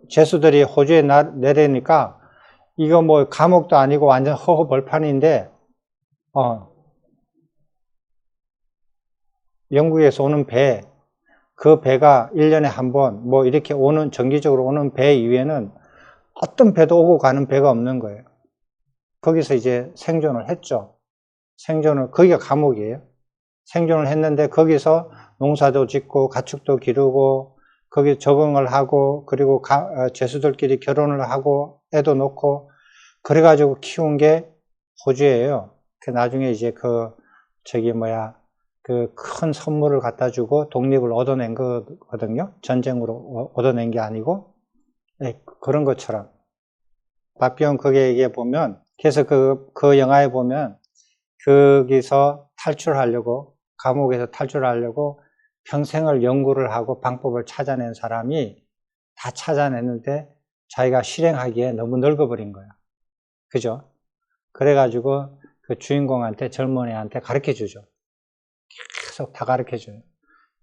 Speaker 1: 죄수들이 호주에 내리니까 이거 뭐 감옥도 아니고 완전 허허벌판인데, 영국에서 오는 그 배가 1년에 한 번, 뭐 이렇게 정기적으로 오는 배 이외에는 어떤 배도 오고 가는 배가 없는 거예요. 거기서 이제 생존을 했죠. 거기가 감옥이에요. 생존을 했는데 거기서 농사도 짓고 가축도 기르고 거기 적응을 하고 그리고 죄수들끼리 결혼을 하고 애도 놓고 그래가지고 키운 게 호주예요. 나중에 이제 큰 선물을 갖다 주고 독립을 얻어낸 거거든요. 전쟁으로 얻어낸 게 아니고. 네, 그런 것처럼. 바비온 거기에 보면, 그래서 그 영화에 보면, 거기서 감옥에서 탈출하려고 평생을 연구를 하고 방법을 찾아낸 사람이 다 찾아냈는데 자기가 실행하기에 너무 늙어버린 거야. 그죠? 그래가지고 그 주인공한테, 젊은 애한테 가르쳐 주죠. 계속 다 가르쳐 줘요.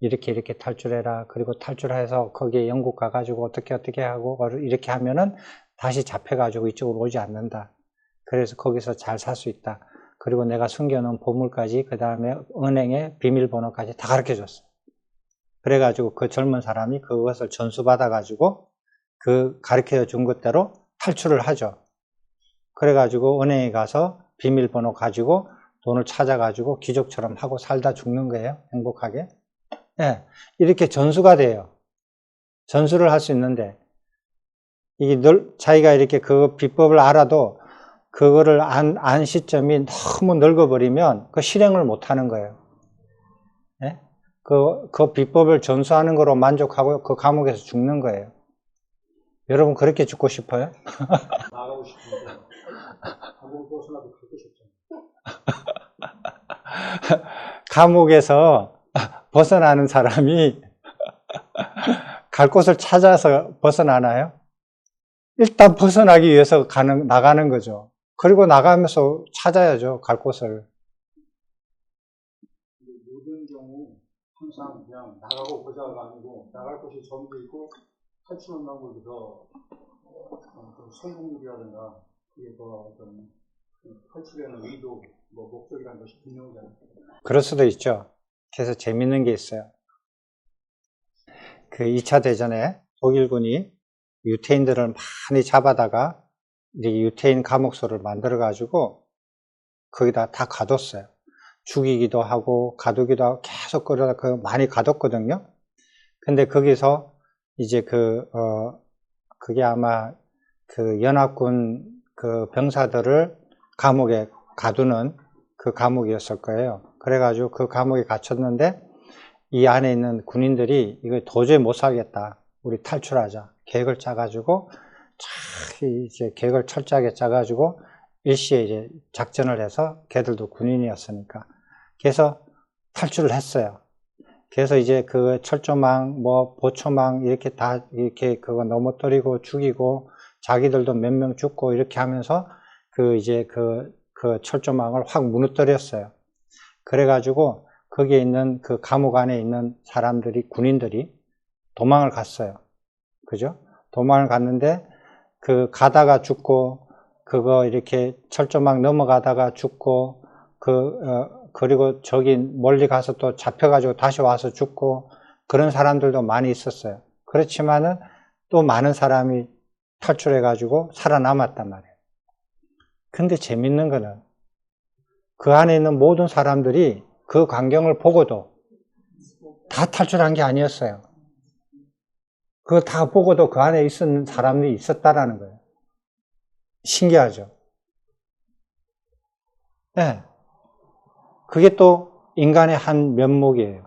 Speaker 1: 이렇게 탈출해라. 그리고 탈출해서 거기에 영국 가가지고 어떻게 하고 이렇게 하면은 다시 잡혀가지고 이쪽으로 오지 않는다. 그래서 거기서 잘 살 수 있다. 그리고 내가 숨겨놓은 보물까지, 그 다음에 은행의 비밀번호까지 다 가르쳐 줬어. 그래가지고 그 젊은 사람이 그것을 전수받아가지고 그 가르쳐 준 것대로 탈출을 하죠. 그래가지고 은행에 가서 비밀번호 가지고 돈을 찾아가지고 귀족처럼 하고 살다 죽는 거예요. 행복하게. 네, 이렇게 전수가 돼요. 전수를 할 수 있는데, 이게 자기가 이렇게 그 비법을 알아도 그거를 안 시점이 너무 늙어버리면 그 실행을 못 하는 거예요. 네? 그 비법을 전수하는 거로 만족하고 그 감옥에서 죽는 거예요. 여러분 그렇게 죽고 싶어요?
Speaker 2: 나가고 싶은데 감옥을 벗어나도 그렇게 쉽잖아요.
Speaker 1: 감옥에서 벗어나는 사람이 갈 곳을 찾아서 벗어나나요? 일단 벗어나기 위해서 나가는 거죠. 그리고 나가면서 찾아야죠, 갈 곳을.
Speaker 2: 모든 경우 항상 그냥 나가고 보자가 아니고 나갈 곳이 정해져 있고 탈출한 방법이 더 성공률이라든가 이게 더 어떤 탈출하는 의도, 목적이라는 것이 분명하잖아요.
Speaker 1: 그럴 수도 있죠. 그래서 재밌는 게 있어요. 그 2차 대전에 독일군이 유태인들을 많이 잡아다가 이제 유태인 감옥소를 만들어가지고 거기다 다 가뒀어요. 죽이기도 하고 가두기도 하고 계속 끌어다 많이 가뒀거든요. 근데 거기서 이제 그게 아마 그 연합군 그 병사들을 감옥에 가두는 그 감옥이었을 거예요. 그래가지고 그 감옥에 갇혔는데 이 안에 있는 군인들이 이거 도저히 못 살겠다. 우리 탈출하자. 계획을 짜가지고 이제 계획을 철저하게 짜가지고 일시에 이제 작전을 해서 걔들도 군인이었으니까 그래서 탈출을 했어요. 그래서 이제 그 철조망, 보초망 이렇게 다 이렇게 그거 넘어뜨리고 죽이고 자기들도 몇 명 죽고 이렇게 하면서 이제 그 철조망을 확 무너뜨렸어요. 그래가지고 거기에 있는 그 감옥 안에 있는 사람들이, 군인들이 도망을 갔어요. 그죠? 도망을 갔는데 가다가 죽고 그거 이렇게 철조망 넘어가다가 죽고 그리고 저기 멀리 가서 또 잡혀가지고 다시 와서 죽고 그런 사람들도 많이 있었어요. 그렇지만은 또 많은 사람이 탈출해가지고 살아남았단 말이에요. 근데 재밌는 거는 그 안에 있는 모든 사람들이 그 광경을 보고도 다 탈출한 게 아니었어요. 그거 다 보고도 그 안에 있었는 사람들이 있었다라는 거예요. 신기하죠? 네. 그게 또 인간의 한 면목이에요.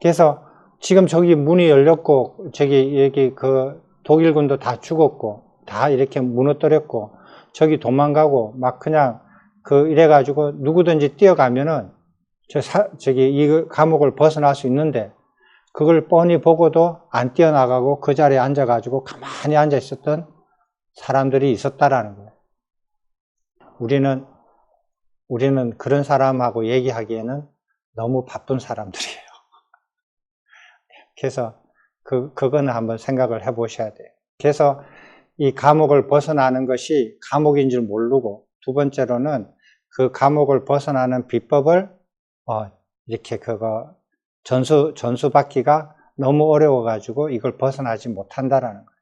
Speaker 1: 그래서 지금 저기 문이 열렸고, 여기 독일군도 다 죽었고, 다 이렇게 무너뜨렸고, 저기 도망가고, 막 그냥 이래가지고 누구든지 뛰어가면은, 이 감옥을 벗어날 수 있는데, 그걸 뻔히 보고도 안 뛰어나가고 그 자리에 앉아가지고 가만히 앉아 있었던 사람들이 있었다라는 거예요. 우리는 그런 사람하고 얘기하기에는 너무 바쁜 사람들이에요. 그래서 그거는 한번 생각을 해보셔야 돼요. 그래서 이 감옥을 벗어나는 것이 감옥인 줄 모르고, 두 번째로는 그 감옥을 벗어나는 비법을 이렇게 전수받기가 너무 어려워가지고 이걸 벗어나지 못한다라는 거예요.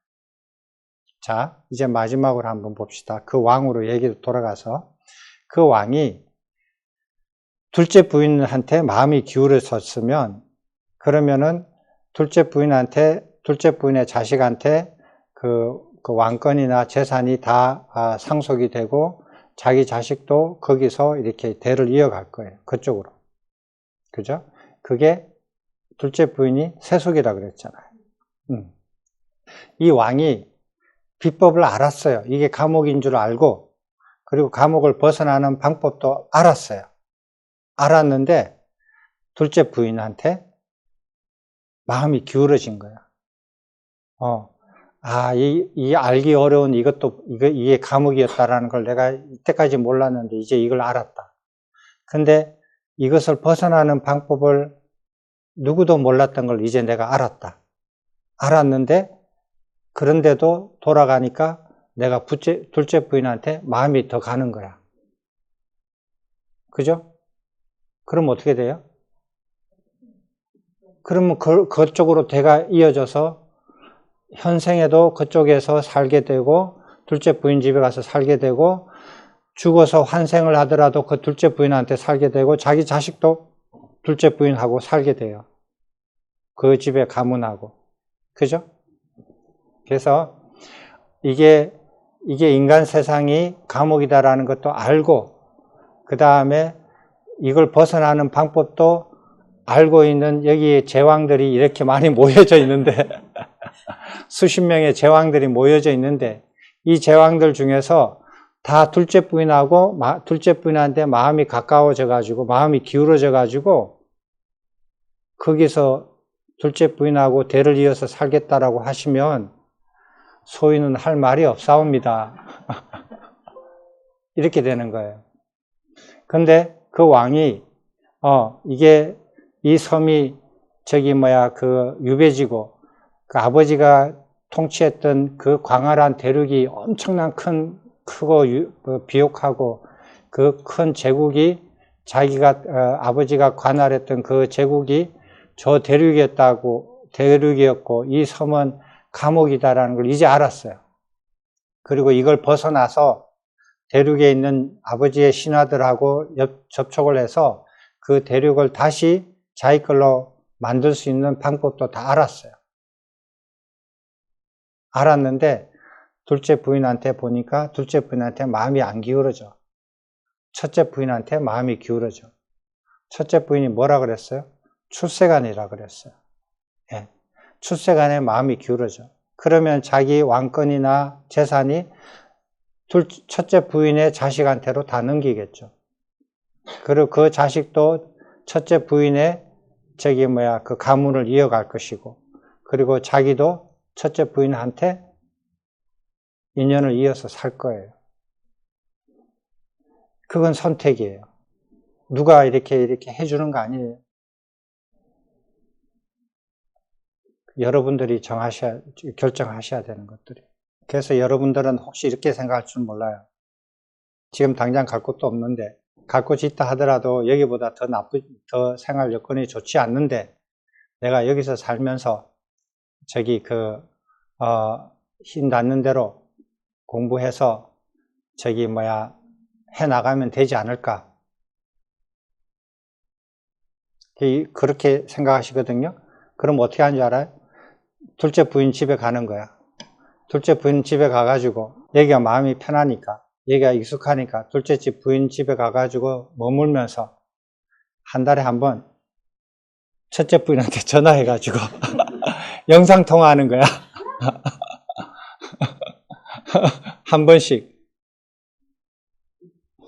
Speaker 1: 자, 이제 마지막으로 한번 봅시다. 그 왕으로 얘기도 돌아가서 그 왕이 둘째 부인한테 마음이 기울어졌으면 그러면은 둘째 부인의 자식한테 그 왕권이나 재산이 다 상속이 되고 자기 자식도 거기서 이렇게 대를 이어갈 거예요. 그쪽으로. 그죠? 그게 둘째 부인이 세속이라 그랬잖아요. 이 왕이 비법을 알았어요. 이게 감옥인 줄 알고, 그리고 감옥을 벗어나는 방법도 알았어요. 알았는데 둘째 부인한테 마음이 기울어진 거야. 이 알기 어려운 이게 감옥이었다라는 걸 내가 이때까지 몰랐는데 이제 이걸 알았다. 근데 이것을 벗어나는 방법을 누구도 몰랐던 걸 이제 내가 알았다. 알았는데 그런데도 돌아가니까 내가 둘째 부인한테 마음이 더 가는 거야. 그죠? 그럼 어떻게 돼요? 그러면 그쪽으로 대가 이어져서 현생에도 그쪽에서 살게 되고 둘째 부인 집에 가서 살게 되고 죽어서 환생을 하더라도 그 둘째 부인한테 살게 되고 자기 자식도 둘째 부인하고 살게 돼요. 그 집에 가문하고. 그죠? 그래서 이게 인간 세상이 감옥이다라는 것도 알고 그 다음에 이걸 벗어나는 방법도 알고 있는 여기 제왕들이 이렇게 많이 모여져 있는데 수십 명의 제왕들이 모여져 있는데 이 제왕들 중에서 다 둘째 부인하고 둘째 부인한테 마음이 가까워져 가지고 마음이 기울어져 가지고 거기서 둘째 부인하고 대를 이어서 살겠다라고 하시면 소인은 할 말이 없사옵니다. 이렇게 되는 거예요. 근데 그 왕이 이게 이 섬이 그 유배지고 그 아버지가 통치했던 그 광활한 대륙이 엄청난 크고 비옥하고 그 큰 제국이 자기가 아버지가 관할했던 그 제국이 저 대륙이었고 이 섬은 감옥이다라는 걸 이제 알았어요. 그리고 이걸 벗어나서 대륙에 있는 아버지의 신하들하고 접촉을 해서 그 대륙을 다시 자기 걸로 만들 수 있는 방법도 다 알았어요. 알았는데 둘째 부인한테 보니까 둘째 부인한테 마음이 안 기울어져. 첫째 부인한테 마음이 기울어져. 첫째 부인이 뭐라 그랬어요? 출세간이라 그랬어요. 예. 출세간에 마음이 기울어져. 그러면 자기 왕권이나 재산이 첫째 부인의 자식한테로 다 넘기겠죠. 그리고 그 자식도 첫째 부인의 그 가문을 이어갈 것이고, 그리고 자기도 첫째 부인한테 인연을 이어서 살 거예요. 그건 선택이에요. 누가 이렇게 해주는 거 아니에요. 여러분들이 결정하셔야 되는 것들이에요. 그래서 여러분들은 혹시 이렇게 생각할 줄 몰라요. 지금 당장 갈 곳도 없는데, 갈 곳이 있다 하더라도 여기보다 더 생활 여건이 좋지 않는데, 내가 여기서 살면서 힘 닿는 대로 공부해서 해 나가면 되지 않을까. 그렇게 생각하시거든요. 그럼 어떻게 하는 줄 알아요? 둘째 부인 집에 가는 거야. 둘째 부인 집에 가가지고 여기가 마음이 편하니까, 여기가 익숙하니까 둘째 집 부인 집에 가가지고 머물면서 한 달에 한 번 첫째 부인한테 전화해가지고 영상통화하는 거야. 한 번씩.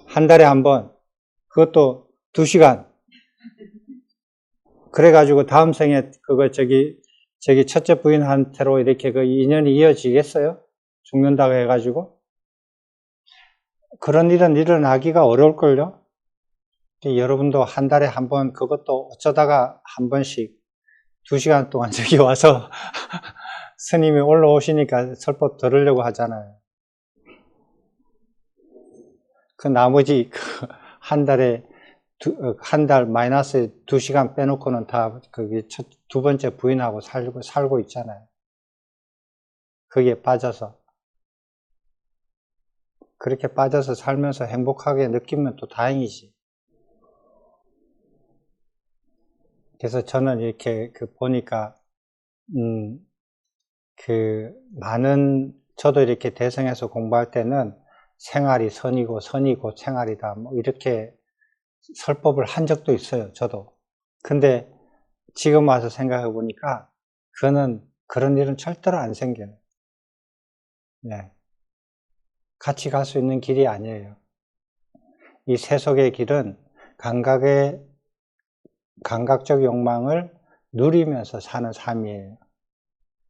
Speaker 1: 한 달에 한 번. 그것도 2시간. 그래가지고 다음 생에 첫째 부인한테로 이렇게 그 인연이 이어지겠어요? 죽는다고 해가지고. 그런 일은 일어나기가 어려울걸요? 여러분도 한 달에 한 번, 그것도 어쩌다가 한 번씩 2시간 동안 저기 와서 스님이 올라오시니까 설법 들으려고 하잖아요. 그 나머지 한 달 마이너스 2시간 빼놓고는 다 거기 두 번째 부인하고 살고 있잖아요. 거기에 빠져서. 그렇게 빠져서 살면서 행복하게 느끼면 또 다행이지. 그래서 저는 이렇게 보니까, 저도 이렇게 대성에서 공부할 때는 생활이 선이고 선이 곧 생활이다. 뭐 이렇게 설법을 한 적도 있어요, 저도. 근데 지금 와서 생각해 보니까 그런 일은 절대로 안 생겨요. 네. 같이 갈 수 있는 길이 아니에요. 이 세속의 길은 감각적 욕망을 누리면서 사는 삶이에요.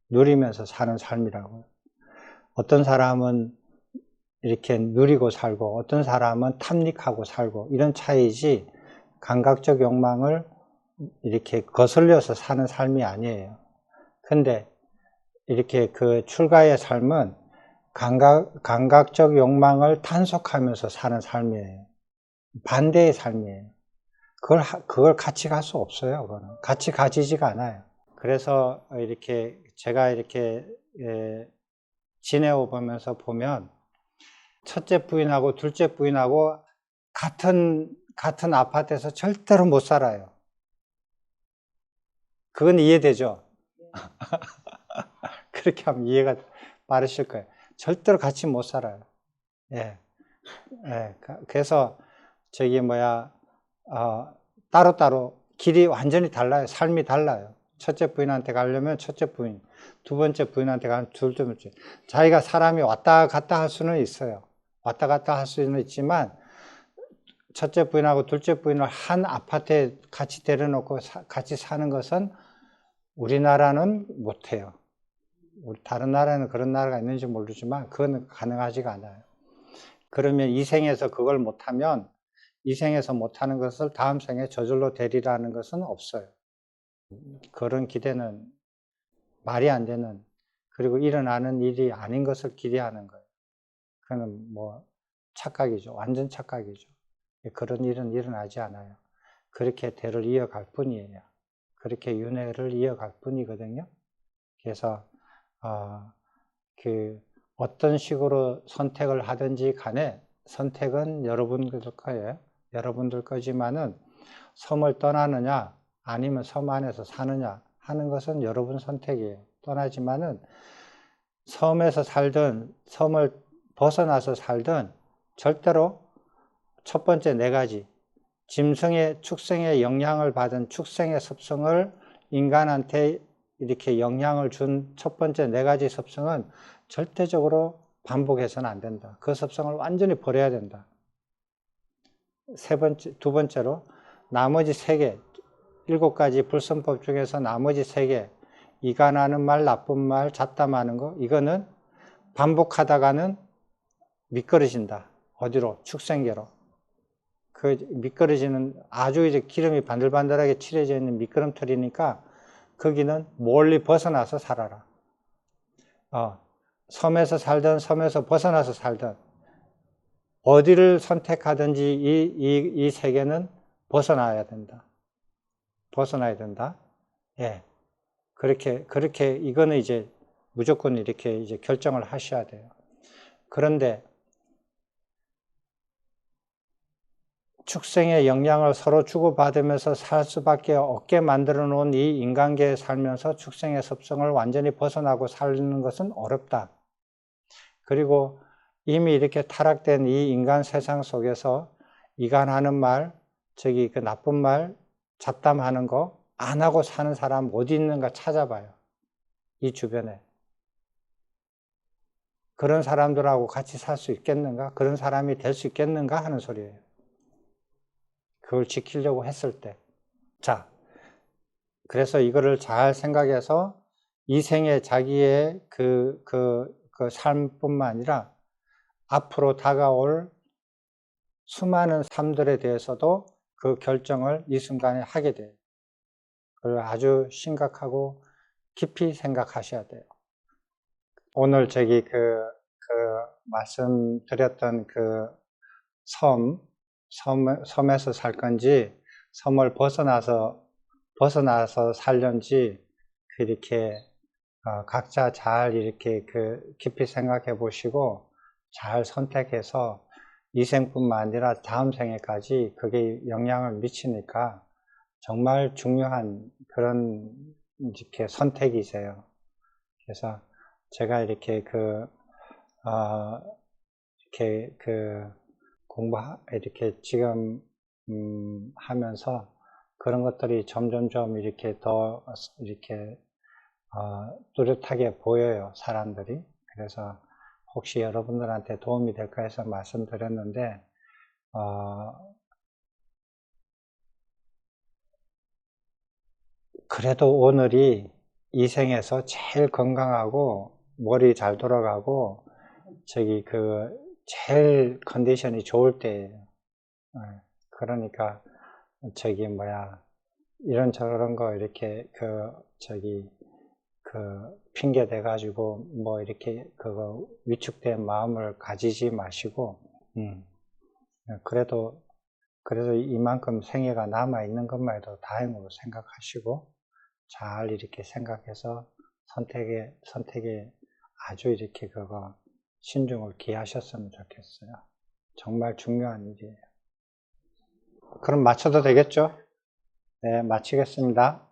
Speaker 1: 누리면서 사는 삶이라고요. 어떤 사람은 이렇게 누리고 살고, 어떤 사람은 탐닉하고 살고, 이런 차이지, 감각적 욕망을 이렇게 거슬려서 사는 삶이 아니에요. 근데 이렇게 그 출가의 삶은 감각적 욕망을 단속하면서 사는 삶이에요. 반대의 삶이에요. 그걸 같이 갈 수 없어요. 그거는 같이 가지지가 않아요. 그래서 이렇게 제가 이렇게 지내오 보면서 보면 첫째 부인하고 둘째 부인하고 같은 아파트에서 절대로 못 살아요. 그건 이해되죠? 그렇게 하면 이해가 빠르실 거예요. 절대로 같이 못 살아요. 예. 예. 그래서 따로따로 길이 완전히 달라요. 삶이 달라요. 첫째 부인한테 가려면 첫째 부인, 두 번째 부인한테 가면 둘째 부인. 자기가 사람이 왔다 갔다 할 수는 있어요. 왔다 갔다 할 수는 있지만 첫째 부인하고 둘째 부인을 한 아파트에 같이 데려놓고 같이 사는 것은 우리나라는 못해요. 다른 나라에는 그런 나라가 있는지 모르지만 그건 가능하지가 않아요. 그러면 이 생에서 그걸 못하면 이 생에서 못하는 것을 다음 생에 저절로 되리라는 것은 없어요. 그런 기대는 말이 안 되는, 그리고 일어나는 일이 아닌 것을 기대하는 거예요. 그건 뭐 착각이죠. 완전 착각이죠. 그런 일은 일어나지 않아요. 그렇게 대를 이어갈 뿐이에요. 그렇게 윤회를 이어갈 뿐이거든요. 그래서 어떤 식으로 선택을 하든지 간에 선택은 여러분들 거예요. 여러분들 거지만은 섬을 떠나느냐 아니면 섬 안에서 사느냐 하는 것은 여러분 선택이에요. 떠나지만은 섬에서 살든 섬을 벗어나서 살든 절대로 첫 번째 네 가지 축생의 영향을 받은 축생의 습성을 인간한테 이렇게 영향을 준 첫 번째 네 가지 습성은 절대적으로 반복해서는 안 된다. 그 습성을 완전히 버려야 된다. 두 번째로 나머지 세 개, 7가지 불선법 중에서 나머지 세 개, 이간하는 말, 나쁜 말, 잡담하는 거, 이거는 반복하다가는 미끄러진다. 어디로? 축생계로. 그 미끄러지는 아주 이제 기름이 반들반들하게 칠해져 있는 미끄럼틀이니까 거기는 멀리 벗어나서 살아라. 섬에서 살든 섬에서 벗어나서 살든 어디를 선택하든지 이 세계는 벗어나야 된다. 벗어나야 된다. 예. 그렇게 이거는 이제 무조건 이렇게 이제 결정을 하셔야 돼요. 그런데 축생의 영향을 서로 주고받으면서 살 수밖에 없게 만들어 놓은 이 인간계에 살면서 축생의 습성을 완전히 벗어나고 사는 것은 어렵다. 그리고 이미 이렇게 타락된 이 인간 세상 속에서 이간하는 말, 그 나쁜 말, 잡담하는 거 안 하고 사는 사람 어디 있는가 찾아봐요. 이 주변에. 그런 사람들하고 같이 살 수 있겠는가? 그런 사람이 될 수 있겠는가? 하는 소리예요. 그걸 지키려고 했을 때. 자, 그래서 이거를 잘 생각해서 이 생에 자기의 그 삶뿐만 아니라 앞으로 다가올 수많은 삶들에 대해서도 그 결정을 이 순간에 하게 돼요. 그걸 아주 심각하고 깊이 생각하셔야 돼요. 오늘 말씀드렸던 섬에서 살 건지, 섬을 벗어나서 살는지, 이렇게, 각자 잘 이렇게 깊이 생각해 보시고, 잘 선택해서 이 생뿐만 아니라 다음 생에까지 그게 영향을 미치니까 정말 중요한 그런 이렇게 선택이세요. 그래서 제가 이렇게 이렇게 지금 하면서 그런 것들이 점점점 이렇게 더 이렇게 뚜렷하게 보여요, 사람들이. 그래서 혹시 여러분들한테 도움이 될까 해서 말씀드렸는데 그래도 오늘이 이 생에서 제일 건강하고 머리 잘 돌아가고 제일 컨디션이 좋을 때예요. 그러니까 이런저런 거 이렇게 핑계 대 가지고 뭐 이렇게 그거 위축된 마음을 가지지 마시고, 그래도 이만큼 생애가 남아 있는 것만 해도 다행으로 생각하시고, 잘 이렇게 생각해서 선택에 아주 이렇게 신중을 기하셨으면 좋겠어요. 정말 중요한 일이에요. 그럼 마쳐도 되겠죠? 네, 마치겠습니다.